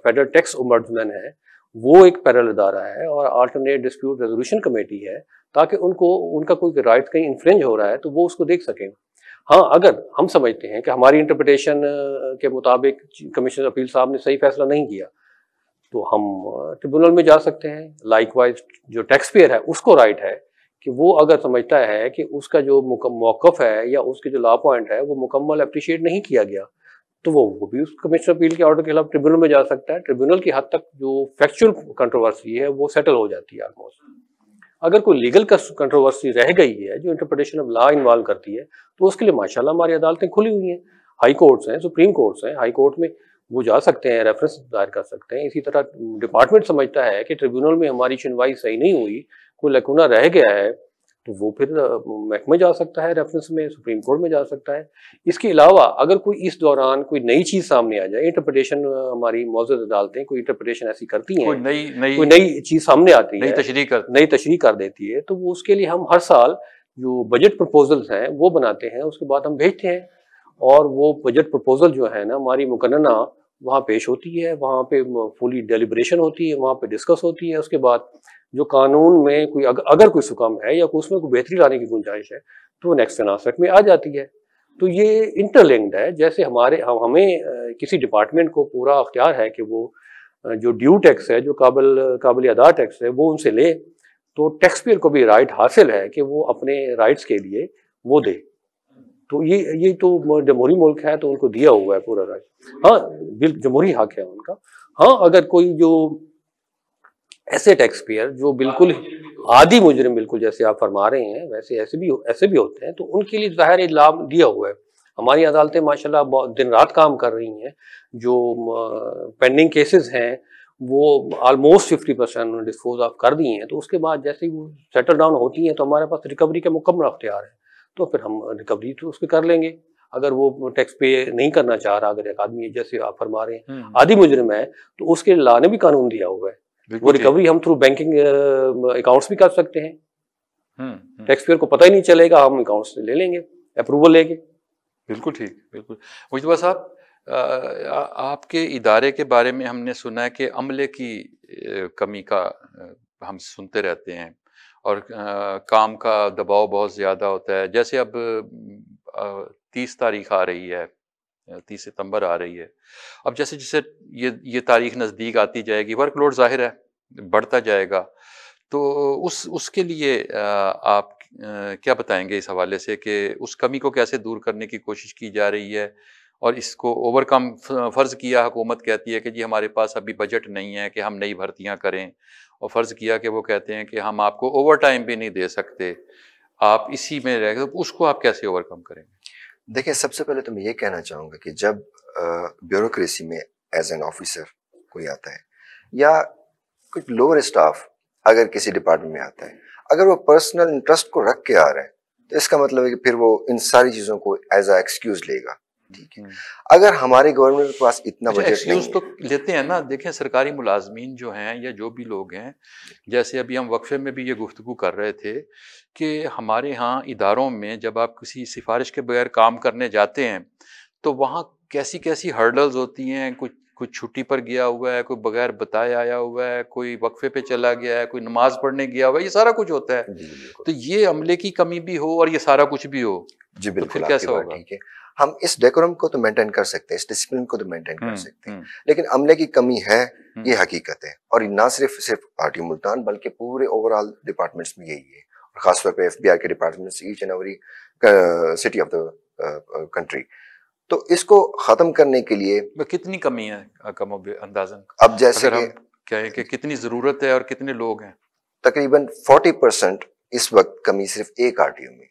فیڈرل ٹیکس اومبڈسمین ہے وہ ایک پیرل ادارہ ہے, اور آلٹرنیٹ ڈسپیوٹ ریزولوشن کمیٹی ہے, تاکہ ان کا کوئی رائٹ کہیں انفرنج ہو رہا ہے تو وہ اس کو دیکھ سکیں. ہاں, اگر ہم سمجھتے ہیں کہ ہماری انٹرپریٹیشن کے مطابق کمیشن اپیل صاحب نے صحیح فیصلہ نہیں کیا تو ہم ٹریبیونل میں جا سکتے ہیں. لائک وائز جو ٹیکس پیئر ہے اس کو رائٹ ہے کہ وہ اگر سمجھتا ہے کہ اس کا جو موقف ہے یا اس کے جو لا پوائنٹ ہے وہ مکمل اپریشیٹ نہیں کیا گیا تو وہ بھی اس کمیشن اپیل کے آرڈر کے خلاف ٹریبیونل میں جا سکتا ہے. ٹریبیونل کی حد تک جو فیکچوئل کنٹروورسی ہے وہ سیٹل ہو جاتی ہے آلموسٹ. اگر کوئی لیگل کنٹروورسی رہ گئی ہے جو انٹرپریٹیشن آف لا انوالو کرتی ہے تو اس کے لیے ماشاءاللہ ہماری عدالتیں کھلی ہوئی ہیں, ہائی کورٹس ہیں, سپریم کورٹس ہیں. ہائی کورٹ میں وہ جا سکتے ہیں, ریفرنس دائر کر سکتے ہیں. اسی طرح ڈپارٹمنٹ سمجھتا ہے کہ ٹریبیونل میں ہماری سنوائی صحیح نہیں ہوئی, کوئی لکونہ رہ گیا ہے, تو وہ پھر محکمہ جا سکتا ہے ریفرنس میں، سپریم کورٹ میں جا سکتا ہے۔ اس کے علاوہ اگر کوئی اس دوران کوئی نئی چیز سامنے آ جائے، انٹرپریٹیشن ہماری معزز عدالتیں کوئی انٹرپریٹیشن ایسی کرتی ہیں، کوئی نئی چیز سامنے آتی ہے، نئی تشریح کر دیتی ہے، تو وہ اس کے لیے ہم ہر سال جو بجٹ پرپوزلز ہیں وہ بناتے ہیں، اس کے بعد ہم بھیجتے ہیں، اور وہ بجٹ پرپوزل جو ہے نا ہماری مقننہ وہاں پیش ہوتی ہے، وہاں پہ فلی ڈیلیبریشن ہوتی ہے، وہاں پہ ڈسکس ہوتی ہے۔ اس کے بعد جو قانون میں کوئی اگر کوئی سکم ہے یا اس میں کوئی بہتری لانے کی گنجائش ہے تو وہ نیکسٹ فائنانس ایکٹ میں آ جاتی ہے۔ تو یہ انٹرلنکڈ ہے، جیسے ہمیں کسی ڈپارٹمنٹ کو پورا اختیار ہے کہ وہ جو ڈیو ٹیکس ہے، جو قابل ادا ٹیکس ہے وہ ان سے لے، تو ٹیکس پیئر کو بھی رائٹ حاصل ہے کہ وہ اپنے رائٹس کے لیے وہ دے۔ تو یہ تو جمہوری ملک ہے تو ان کو دیا ہوا ہے پورا رائٹ، ہاں جمہوری حق ہے ان کا۔ ہاں اگر کوئی جو ایسے ٹیکس پیئر جو بالکل عادی مجرم، بالکل جیسے آپ فرما رہے ہیں ویسے ایسے بھی ہوتے ہیں، تو ان کے لیے ظاہر لابھ دیا ہوا ہے۔ ہماری عدالتیں ماشاءاللہ بہت دن رات کام کر رہی ہیں، جو پینڈنگ کیسز ہیں وہ آلموسٹ 50% ڈسپوز آف کر دی ہیں، تو اس کے بعد جیسے ہی وہ سیٹل ڈاؤن ہوتی ہیں تو ہمارے پاس ریکوری کا مکمل اختیار ہے، تو پھر ہم ریکوری تو اس پہ کر لیں گے۔ اگر وہ ٹیکس پے نہیں کرنا چاہ رہا، اگر ایک آدمی جیسے آپ فرما رہے ہیں عادی مجرم ہے، تو اس کے لا نے بھی قانون دیا ہوا ہے، وہ ریکوری ہم تھرو بینکنگ اکاؤنٹس بھی کر سکتے ہیں، ٹیکس پیئر کو پتہ ہی نہیں چلے گا، ہم اکاؤنٹ سے لے لیں گے، اپروول لے کے۔ بالکل ٹھیک، بالکل۔ مجتبیٰ صاحب، آپ کے ادارے کے بارے میں ہم نے سنا ہے کہ عملے کی کمی کا ہم سنتے رہتے ہیں، اور کام کا دباؤ بہت زیادہ ہوتا ہے۔ جیسے اب 30 تاریخ آ رہی ہے، 30 ستمبر آ رہی ہے، اب جیسے جیسے یہ تاریخ نزدیک آتی جائے گی، ورک لوڈ ظاہر ہے بڑھتا جائے گا، تو اس کے لیے آپ کیا بتائیں گے اس حوالے سے کہ اس کمی کو کیسے دور کرنے کی کوشش کی جا رہی ہے، اور اس کو اوور کم؟ فرض کیا حکومت کہتی ہے کہ جی ہمارے پاس ابھی بجٹ نہیں ہے کہ ہم نئی بھرتیاں کریں، اور فرض کیا کہ وہ کہتے ہیں کہ ہم آپ کو اوور ٹائم بھی نہیں دے سکتے، آپ اسی میں رہ گئے، اس کو آپ کیسے اوور کم کریں گے؟ دیکھیں، سب سے پہلے تو میں یہ کہنا چاہوں گا کہ جب بیوروکریسی میں ایز این آفیسر کوئی آتا ہے یا کچھ لوور اسٹاف اگر کسی ڈپارٹمنٹ میں آتا ہے، اگر وہ پرسنل انٹرسٹ کو رکھ کے آ رہے ہیں تو اس کا مطلب ہے کہ پھر وہ ان ساری چیزوں کو ایز اے ایکسکیوز لے گا، ٹھیک ہے۔ اگر ہماری گورنمنٹ کے پاس اتنا بجٹ نہیں ہے تو لیتے ہیں نا، دیکھیں سرکاری ملازمین جو ہیں یا جو بھی لوگ ہیں، جیسے ابھی ہم وقفے میں بھی یہ گفتگو کر رہے تھے کہ ہمارے ہاں اداروں میں جب آپ کسی سفارش کے بغیر کام کرنے جاتے ہیں تو وہاں کیسی کیسی ہرڈلز ہوتی ہیں، کوئی چھٹی پر گیا ہوا ہے، کوئی بغیر بتائے آیا ہوا ہے، کوئی وقفے پہ چلا گیا ہے، کوئی نماز پڑھنے گیا ہوا ہے، یہ سارا کچھ ہوتا ہے۔ تو یہ عملے کی کمی بھی ہو اور یہ سارا کچھ بھی ہو، جی تو بالکل، پھر آپ کیسا کی بات ہوگا؟ ٹھیک ہے۔ ہم اس ڈیکورم کو تو مینٹین کر سکتے ہیں، اس ڈسپلن کو تو مینٹین کر سکتے ہیں، لیکن عملے کی کمی ہے، یہ حقیقت ہے، اور نہ صرف آر ٹی ملتان بلکہ پورے اوور آل ڈپارٹمنٹس میں یہی ہے، اور خاص طور پہ ایف بی آر کے departments each and every city of the country. تو اس کو ختم کرنے کے لیے کتنی کمی ہے کم و اندازاً؟ اب جیسے اگر ہم کہیں کہ کتنی ضرورت ہے اور کتنے لوگ ہیں؟ تقریباً 40% اس وقت کمی صرف ایک آر ٹی او میں،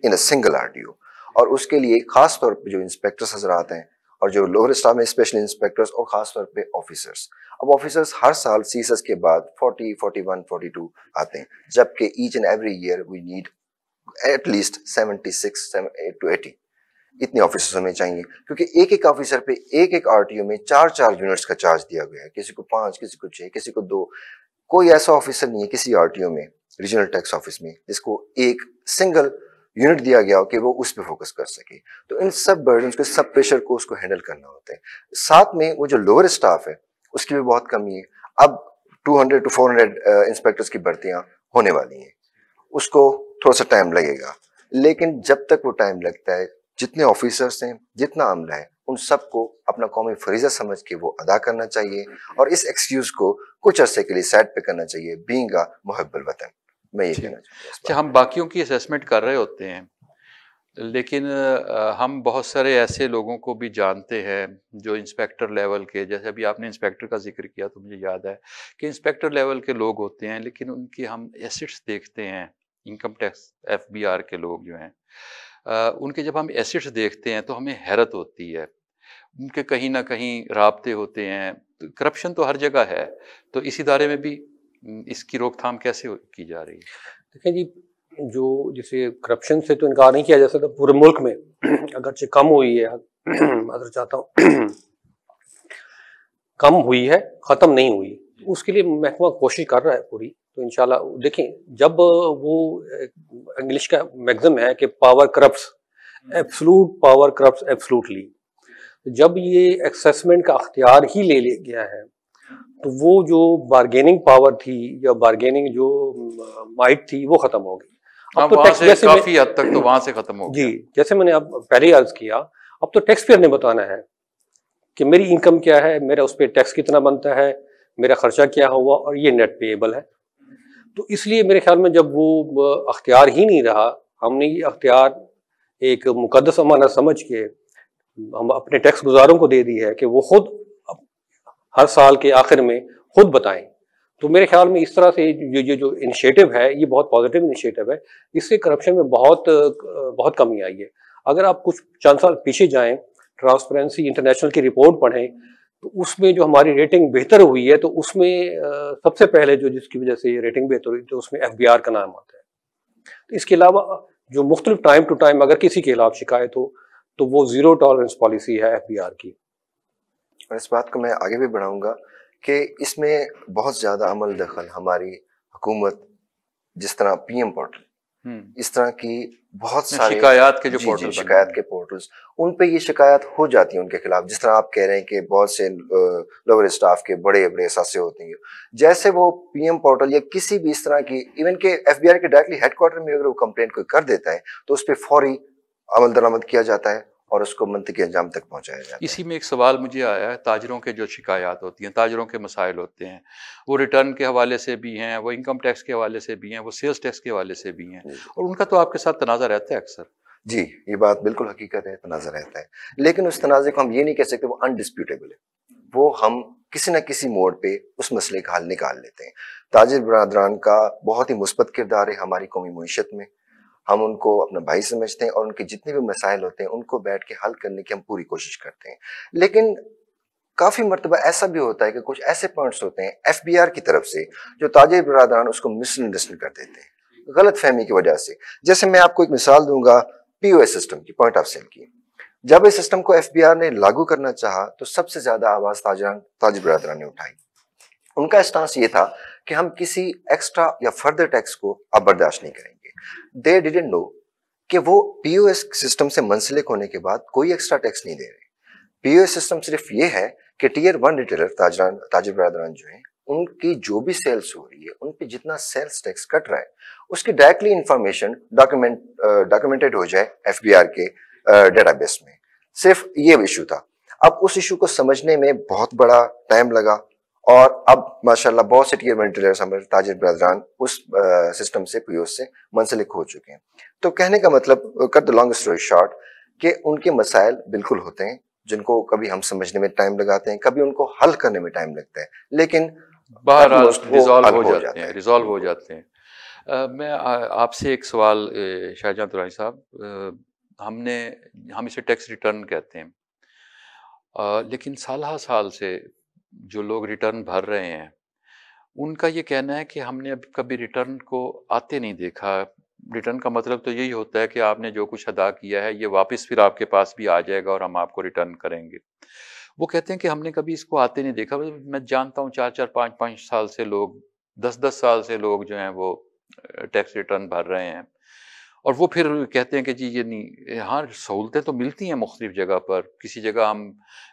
in a single R T O, اور اس کے لیے خاص طور پہ جو انسپیکٹرز حضرات ہیں اور جو لوور اسٹاف میں اسپیشل انسپیکٹرز اور خاص طور پہ آفیسرز، اب آفیسرز ہر سال سیسس کے بعد 40، 41، 42 آتے ہیں، جبکہ each and every year we need at least 76 to 80 اتنے آفیسرز ہمیں چاہیے، کیونکہ ایک ایک آفیسر پہ ایک آر ٹی او میں 4 یونٹس کا چارج دیا گیا ہے، کسی کو 5، کسی کو 6، کسی کو 2۔ کوئی ایسا آفیسر نہیں ہے کسی آر ٹی او میں، ریجنل ٹیکس آفس میں، جس کو ایک سنگل یونٹ دیا گیا ہو کہ وہ اس پہ فوکس کر سکے۔ تو ان سب برڈنس کو، سب پریشر کو اس کو ہینڈل کرنا ہوتا ہے۔ ساتھ میں وہ جو لوور اسٹاف ہے اس کی بھی بہت کمی ہے۔ اب 200 to 400 انسپیکٹرز کی بھرتیاں ہونے والی ہیں، اس کو تھوڑا سا ٹائم لگے گا، لیکن جب تک وہ ٹائم لگتا ہے، جتنے آفیسرز ہیں، جتنا عملہ ہے، ان سب کو اپنا قومی فریضہ سمجھ کے وہ ادا کرنا چاہیے، اور اس ایکسکیوز کو کچھ عرصے کے لیے سائڈ پہ کرنا چاہیے، بینگ اے محب الوطن۔ میں یہ کہنا چاہوں گا۔ اچھا، ہم باقیوں کی اسیسمنٹ کر رہے ہوتے ہیں، لیکن ہم بہت سارے ایسے لوگوں کو بھی جانتے ہیں جو انسپیکٹر لیول کے، جیسے ابھی آپ نے انسپیکٹر کا ذکر کیا تو مجھے یاد ہے کہ انسپیکٹر لیول کے لوگ ہوتے ہیں، لیکن ان کی ہم ایسٹس دیکھتے ہیں، income tax F B R کے لوگ جو ہیں، ان کے جب ہم ایسٹس دیکھتے ہیں تو ہمیں حیرت ہوتی ہے، ان کے کہیں نہ کہیں رابطے ہوتے ہیں، کرپشن تو ہر جگہ ہے، تو اس ادارے میں بھی اس کی روک تھام کیسے کی جا رہی ہے؟ دیکھیں جی، جو جسے کرپشن سے تو انکار نہیں کیا جا سکتا، پورے ملک میں اگرچہ کم ہوئی ہے، معذرت چاہتا ہوں، کم ہوئی ہے، ختم نہیں ہوئی. اس کے لیے محکمہ کوشش کر رہا ہے پوری. تو انشاءاللہ دیکھیں، جب وہ انگلش کا میگزم ہے کہ power corrupts, absolute power corrupts absolutely, جب یہ ایکسیسمنٹ کا اختیار ہی لے لیا گیا ہے تو وہ جو بارگیننگ پاور تھی یا بارگیننگ جو مائٹ تھی وہ ختم ہو گئی. اب تو وہاں سے کافی حد تک تو وہاں سے ختم ہو گیا. جی، جیسے میں نے اب پہلے ہی عرض کیا، اب تو ٹیکس پیئر نے بتانا ہے کہ میری انکم کیا ہے، میرا اس پہ ٹیکس کتنا بنتا ہے، میرا خرچہ کیا ہوا، اور یہ نیٹ پیبل ہے. تو اس لیے میرے خیال میں جب وہ اختیار ہی نہیں رہا، ہم نے یہ اختیار ایک مقدس امانت سمجھ کے ہم اپنے ٹیکس گزاروں کو دے دی ہے کہ وہ خود ہر سال کے آخر میں خود بتائیں. تو میرے خیال میں اس طرح سے یہ جو انیشیٹو ہے یہ بہت پازیٹیو انیشیٹو ہے. اس سے کرپشن میں بہت کمی آئی ہے. اگر آپ کچھ چند سال پیچھے جائیں، ٹرانسپیرنسی انٹرنیشنل کی رپورٹ پڑھیں تو اس میں جو ہماری ریٹنگ بہتر ہوئی ہے، تو اس میں سب سے پہلے جس کی وجہ سے یہ ریٹنگ بہتر ہوئی تو اس میں FBR کا نام آتا ہے. تو اس کے علاوہ جو مختلف ٹائم ٹو ٹائم اگر کسی کے خلاف شکایت ہو تو وہ زیرو ٹالرنس پالیسی ہے FBR کی. اور اس بات کو میں آگے بھی بڑھاؤں گا کہ اس میں بہت زیادہ عمل دخل ہماری حکومت، جس طرح PM پورٹل، اس طرح کی بہت سارے شکایات کے جو پورٹل، شکایات کے پورٹلز، ان پہ یہ شکایات ہو جاتی ہیں ان کے خلاف. جس طرح آپ کہہ رہے ہیں کہ بہت سے لوور اسٹاف کے بڑے بڑے اثاثے ہوتے ہیں، جیسے وہ PM پورٹل یا کسی بھی اس طرح کی، ایون کہ FBR کے ڈائریکٹلی ہیڈ کوارٹر میں اگر وہ کمپلینٹ کوئی کر دیتا ہے تو اس پہ فوری عمل درآمد کیا جاتا ہے اور اس کو منطقی انجام تک پہنچایا جاتا ہے. اسی میں ایک سوال مجھے آیا ہے، تاجروں کے جو شکایات ہوتی ہیں، تاجروں کے مسائل ہوتے ہیں، وہ ریٹرن کے حوالے سے بھی ہیں، وہ انکم ٹیکس کے حوالے سے بھی ہیں، وہ سیلز ٹیکس کے حوالے سے بھی ہیں، اور ان کا تو آپ کے ساتھ تنازع رہتا ہے اکثر. جی، یہ بات بالکل حقیقت ہے، تنازع رہتا ہے، لیکن اس تنازع کو ہم یہ نہیں کہہ سکتے وہ انڈسپیوٹیبل ہے. وہ ہم کسی نہ کسی موڑ پہ اس مسئلے کا حل نکال لیتے ہیں. تاجر برادران کا بہت ہی مثبت کردار ہے ہماری قومی معیشت میں. ہم ان کو اپنا بھائی سمجھتے ہیں اور ان کے جتنے بھی مسائل ہوتے ہیں ان کو بیٹھ کے حل کرنے کی ہم پوری کوشش کرتے ہیں. لیکن کافی مرتبہ ایسا بھی ہوتا ہے کہ کچھ ایسے پوائنٹس ہوتے ہیں FBR کی طرف سے جو تاجر برادران اس کو مس انڈرسٹینڈ کر دیتے ہیں غلط فہمی کی وجہ سے. جیسے میں آپ کو ایک مثال دوں گا POS سسٹم کی، پوائنٹ آف سیل کی. جب اس سسٹم کو FBR نے لاگو کرنا چاہا تو سب سے زیادہ آواز تاجر برادران نے اٹھائی. ان کا اسٹانس یہ تھا کہ ہم کسی ایکسٹرا یا فردر ٹیکس کو اب برداشت نہیں کریں گے. They didn't know کہ وہ POS سسٹم سے منسلک ہونے کے بعد کوئی ایکسٹرا ٹیکس نہیں دے رہے. POS سسٹم صرف یہ ہے کہ ٹیئر 1 ریٹیلر تاجر برادران جو ہیں ان کی جو بھی سیلز ہو رہی ہے ان پہ جتنا سیلز ٹیکس کٹ رہا ہے اس کی ڈائریکٹلی انفارمیشن ڈاکیومنٹڈ ہو جائے FBR کے ڈیٹا بیس میں. صرف یہ ایشو تھا. اب اس ایشو کو سمجھنے میں بہت بڑا ٹائم لگا اور اب ماشاءاللہ بہت سے ٹیئر 1 ریٹیلرز ہمارے تاجر برادران اس سسٹم سے POS سے منسلک ہو چکے ہیں. تو کہنے کا مطلب، کٹ دی لانگ اسٹوری شارٹ، کہ ان کے مسائل بالکل ہوتے ہیں جن کو کبھی ہم سمجھنے میں ٹائم لگاتے ہیں، کبھی ان کو حل کرنے میں ٹائم لگتا ہے، لیکن بہرحال ریزالو ہو جاتے ہیں. میں آپ سے ایک سوال شاہجہاں ترانی صاحب، ہم اسے ٹیکس ریٹرن کہتے ہیں، لیکن سالہ سال سے جو لوگ ریٹرن بھر رہے ہیں ان کا یہ کہنا ہے کہ ہم نے اب کبھی ریٹرن کو آتے نہیں دیکھا. ریٹرن کا مطلب تو یہی ہوتا ہے کہ آپ نے جو کچھ ادا کیا ہے یہ واپس پھر آپ کے پاس بھی آ جائے گا اور ہم آپ کو ریٹرن کریں گے. وہ کہتے ہیں کہ ہم نے کبھی اس کو آتے نہیں دیکھا. میں جانتا ہوں 4-4 5-5 سال سے لوگ، 10-10 سال سے لوگ جو ہیں وہ ٹیکس ریٹرن بھر رہے ہیں، اور وہ پھر کہتے ہیں کہ جی یہ نہیں. ہاں، سہولتیں تو ملتی ہیں مختلف جگہ پر. کسی جگہ ہم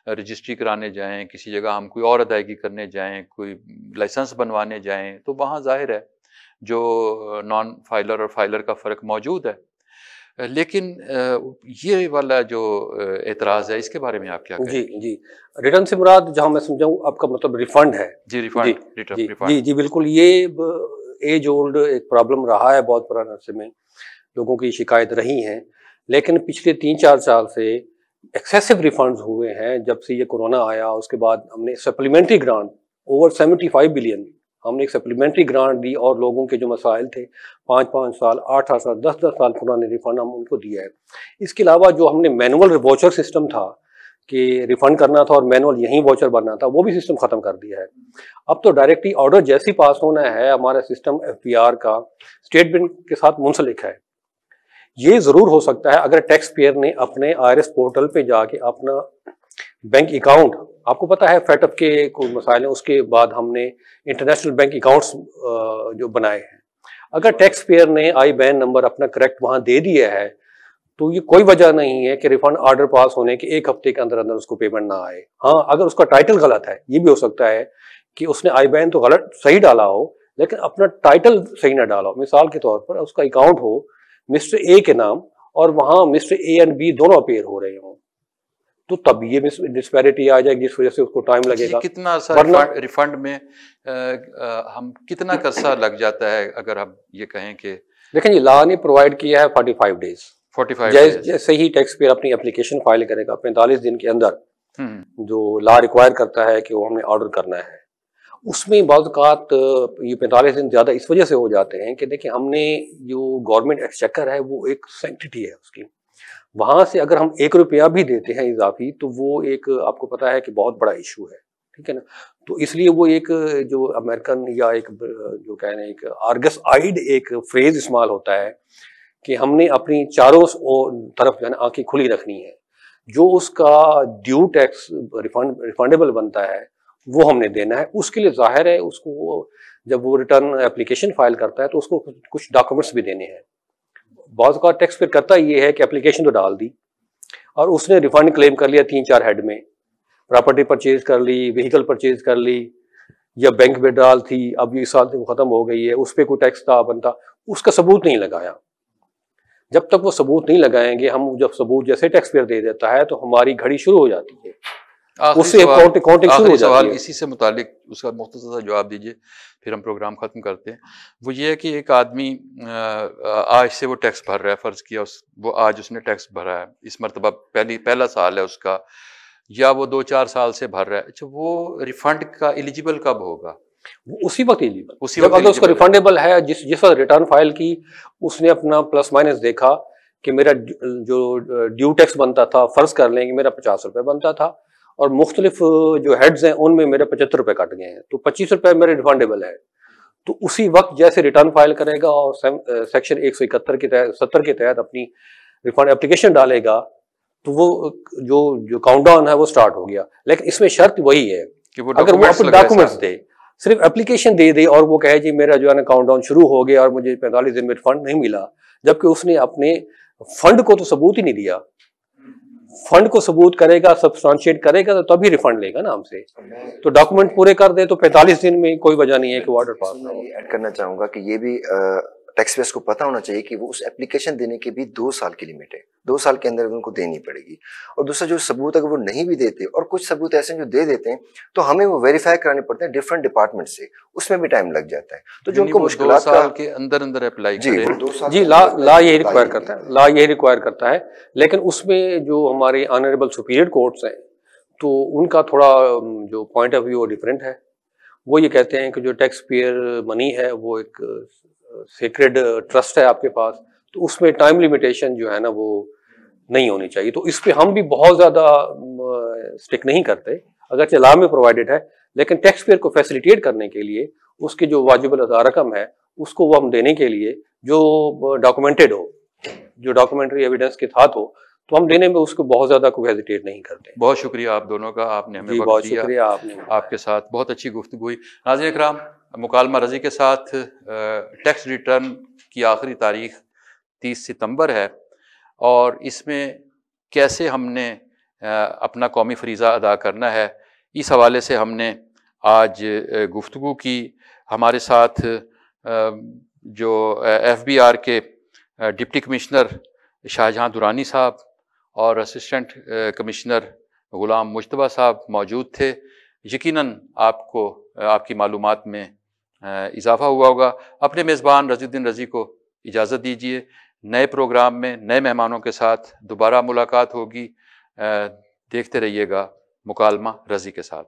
رجسٹری کرانے جائیں، کسی جگہ ہم کوئی اور ادائیگی کرنے جائیں، کوئی لائسنس بنوانے جائیں، تو وہاں ظاہر ہے جو نان فائلر اور فائلر کا فرق موجود ہے. لیکن یہ والا جو اعتراض ہے اس کے بارے میں آپ کیا کہیں؟ جی، ریٹرن سے مراد جہاں میں سمجھاؤں آپ کا مطلب ریفنڈ ہے. جی، ریفنڈ. جی بالکل. یہ ایج اولڈ ایک پرابلم رہا ہے بہت پرانے عرصے میں، لوگوں کی شکایت رہی ہیں، لیکن پچھلے 3-4 سال سے ایکسیسو ریفنڈز ہوئے ہیں. جب سے یہ کورونا آیا اس کے بعد ہم نے سپلیمنٹری گرانٹ اوور 75 بلین ہم نے ایک سپلیمنٹری گرانٹ دی، اور لوگوں کے جو مسائل تھے 5-5 سال 8 سال 10 سال پرانے ریفنڈ ہم ان کو دیا ہے. اس کے علاوہ جو ہم نے مینول ووچر سسٹم تھا کہ ریفنڈ کرنا تھا اور مینول یہیں واچر بننا تھا، وہ بھی سسٹم ختم کر دیا ہے۔ اب تو ڈائریکٹلی آرڈر جیسی پاس ہونا ہے، ہمارا سسٹم FBR کا اسٹیٹ بینک کے ساتھ منسلک ہے۔ یہ ضرور ہو سکتا ہے اگر ٹیکس پیئر نے اپنے IRS پورٹل پہ جا کے اپنا بینک اکاؤنٹ، آپ کو پتا ہے فیٹ اپ کے کوئی مسائل ہیں، اس کے بعد ہم نے انٹرنیشنل بینک اکاؤنٹس جو بنائے ہیں، اگر ٹیکس پیئر نے IBAN نمبر اپنا کریکٹ وہاں دے دیا ہے تو یہ کوئی وجہ نہیں ہے کہ ریفنڈ آرڈر پاس ہونے کے 1 ہفتے کے اندر اس کو پیمنٹ نہ آئے۔ ہاں اگر اس کا ٹائٹل غلط ہے، یہ بھی ہو سکتا ہے کہ اس نے IBAN تو غلط صحیح ڈالا ہو لیکن اپنا ٹائٹل صحیح نہ ڈالا ہو۔ مثال کے طور پر اس کا اکاؤنٹ ہو مسٹر A کے نام اور وہاں مسٹر A اینڈ B دونوں اپیئر ہو رہے ہوں، تو تب یہ ڈسپیرٹی آ جائے گی، جس وجہ سے اس کو ٹائم لگے گا۔ کتنا عرصہ ریفنڈ میں ہم کتنا عرصہ لگ جاتا ہے اگر ہم یہ کہیں کہ دیکھیں جی لا نے پرووائڈ کیا ہے 45 ڈیز، 45 جیسے ہی ٹیکس پیئر اپنی اپلیکیشن فائل کرے گا 45 دن کے اندر جو لا ریکوائر کرتا ہے کہ وہ ہم نے آرڈر کرنا ہے، اس میں بعض اوقات یہ 45 دن زیادہ اس وجہ سے ہو جاتے ہیں کہ دیکھیں ہم نے جو گورنمنٹ ایکسچیکر ہے وہ ایک سینکٹی ہے اس کی، وہاں سے اگر ہم 1 روپیہ بھی دیتے ہیں اضافی تو وہ ایک آپ کو پتا ہے کہ بہت بڑا ایشو ہے، ٹھیک ہے نا۔ تو اس لیے وہ ایک جو امریکن یا ایک جو کہنا ایک آرگس آئیڈ ایک فریز استعمال ہوتا ہے کہ ہم نے اپنی چاروں طرف جو ہے نا آنکھیں کھلی رکھنی ہے، جو اس کا ڈیو ٹیکس ریفنڈیبل بنتا ہے وہ ہم نے دینا ہے۔ اس کے لیے ظاہر ہے اس کو جب وہ ریٹرن اپلیکیشن فائل کرتا ہے تو اس کو کچھ ڈاکومنٹس بھی دینے ہیں۔ بعض اوقات ٹیکس پیئر کرتا یہ ہے کہ اپلیکیشن تو ڈال دی اور اس نے ریفنڈ کلیم کر لیا 3-4 ہیڈ میں، پراپرٹی پرچیز کر لی، وہیکل پرچیز کر لی یا بینک میں ڈال تھی، اب یہ سال سے ختم ہو گئی ہے، اس پہ کوئی ٹیکس تھا بنتا، اس کا ثبوت نہیں لگایا۔ جب تک وہ ثبوت نہیں لگائیں گے، ہم جب ثبوت جیسے ٹیکس پیئر دے دیتا ہے تو ہماری گھڑی شروع ہو جاتی ہے، اس سے کاؤنٹنگ شروع ہو جاتی ہے۔ اسی سے متعلق اس کا مختصر سا جواب دیجیے پھر ہم پروگرام ختم کرتے ہیں۔ وہ یہ ہے کہ ایک آدمی آج سے وہ ٹیکس بھر رہا ہے، فرض کیا وہ آج اس نے ٹیکس بھرا ہے، اس مرتبہ پہلا سال ہے اس کا، یا وہ 2-4 سال سے بھر رہا ہے، اچھا وہ ریفنڈ کا ایلیجیبل کب ہوگا؟ اسی وقت ایلیجیبل، جب اگر اس کو ریفنڈیبل ہے، جس وقت ریٹرن فائل کی اس نے اپنا پلس مائنس دیکھا کہ میرا جو ڈیو ٹیکس بنتا تھا، فرض کر لیں کہ میرا 50 روپے بنتا تھا اور مختلف جو ہیڈز ہیں ان میں میرے 75 روپے کٹ گئے ہیں، تو 25 روپے میرے ریفنڈیبل ہے، تو اسی وقت جیسے ریٹرن فائل کرے گا اور سیکشن 171 کے تحت 70 کے تحت اپنی ریفنڈ اپلیکیشن ڈالے گا تو وہ جو کاؤنٹ ڈاؤن ہے وہ سٹارٹ ہو گیا۔ لیکن اس میں شرط وہی ہے کہ اگر وہ اپنے ڈاکومنٹس دے، صرف اپلیکیشن دے دے اور وہ کہے جی میرا جو ہے نا کاؤنٹ ڈاؤن شروع ہو گیا اور مجھے 45 دن میں فنڈ نہیں ملا، جبکہ اس نے اپنے فنڈ کو تو ثبوت ہی نہیں دیا۔ فنڈ کو ثبوت کرے گا، سبسٹانشیٹ کرے گا تو تبھی ریفنڈ لے گا نا ہم سے، تو ڈاکومنٹ پورے کر دے تو 45 دن میں کوئی وجہ نہیں ہے کہ وہ آرڈر پاس نہ ہو۔ ایڈ کرنا چاہوں گا کہ یہ بھی ٹیکس پیئرس کو پتہ ہونا چاہیے کہ وہ اس اپلیکیشن دینے کی بھی 2 سال کی لمٹ ہے، 2 سال کے اندر ان کو دینی پڑے گی۔ اور دوسرا جو ثبوت اگر وہ نہیں بھی دیتے، اور کچھ ثبوت ایسے جو دے دیتے ہیں تو ہمیں وہ ویریفائی کرانے پڑتے ہیں ڈفرینٹ ڈپارٹمنٹ سے، اس میں بھی ٹائم لگ جاتا ہے، تو جو ان کو مشکلات 2 سال کے اندر اپلائی کریں۔ جی لا یہی ریکوائر کرتا ہے، لا یہی ریکوائر کرتا ہے، لیکن اس میں جو ہمارے آنریبل سپیریئر کورٹس ہیں تو ان کا تھوڑا جو پوائنٹ آف ویو ڈفرینٹ ہے۔ وہ یہ کہتے ہیں کہ جو ٹیکس پیئر منی ہے وہ ایک سیکریڈ ٹرسٹ ہے آپ کے پاس، تو اس میں ٹائم لمیٹیشن جو ہے نا وہ نہیں ہونی چاہیے، تو اس پہ ہم بھی بہت زیادہ اسٹک نہیں کرتے، اگرچہ لا میں پرووائڈڈ ہے، لیکن ٹیکس پیئر کو فیسیلیٹیٹ کرنے کے لیے اس کی جو واجب الادا رقم ہے اس کو وہ ہم دینے کے لیے جو ڈاکومنٹڈ ہو، جو ڈاکومنٹری ایویڈنس کے ساتھ ہو، تو ہم دینے میں اس کو بہت زیادہ کوئی ہیزیٹیٹ نہیں کرتے۔ بہت شکریہ آپ دونوں کا، آپ نے ہمیں وقت دیا، بہت شکریہ آپ نے، آپ کے ساتھ بہت اچھی گفتگو ہوئی۔ ناظرین اکرام، مکالمہ رضی کے ساتھ ٹیکس ریٹرن کی آخری تاریخ 30 ستمبر ہے، اور اس میں کیسے ہم نے اپنا قومی فریضہ ادا کرنا ہے، اس حوالے سے ہم نے آج گفتگو کی۔ ہمارے ساتھ جو FBR کے ڈپٹی کمشنر شاہجہاں دورانی صاحب اور اسسٹنٹ کمشنر غلام مجتبیٰ صاحب موجود تھے۔ یقیناً آپ کو آپ کی معلومات میں اضافہ ہوا ہوگا۔ اپنے میزبان رضی الدین رضی کو اجازت دیجیے، نئے پروگرام میں نئے مہمانوں کے ساتھ دوبارہ ملاقات ہوگی۔ دیکھتے رہیے گا مکالمہ رضی کے ساتھ۔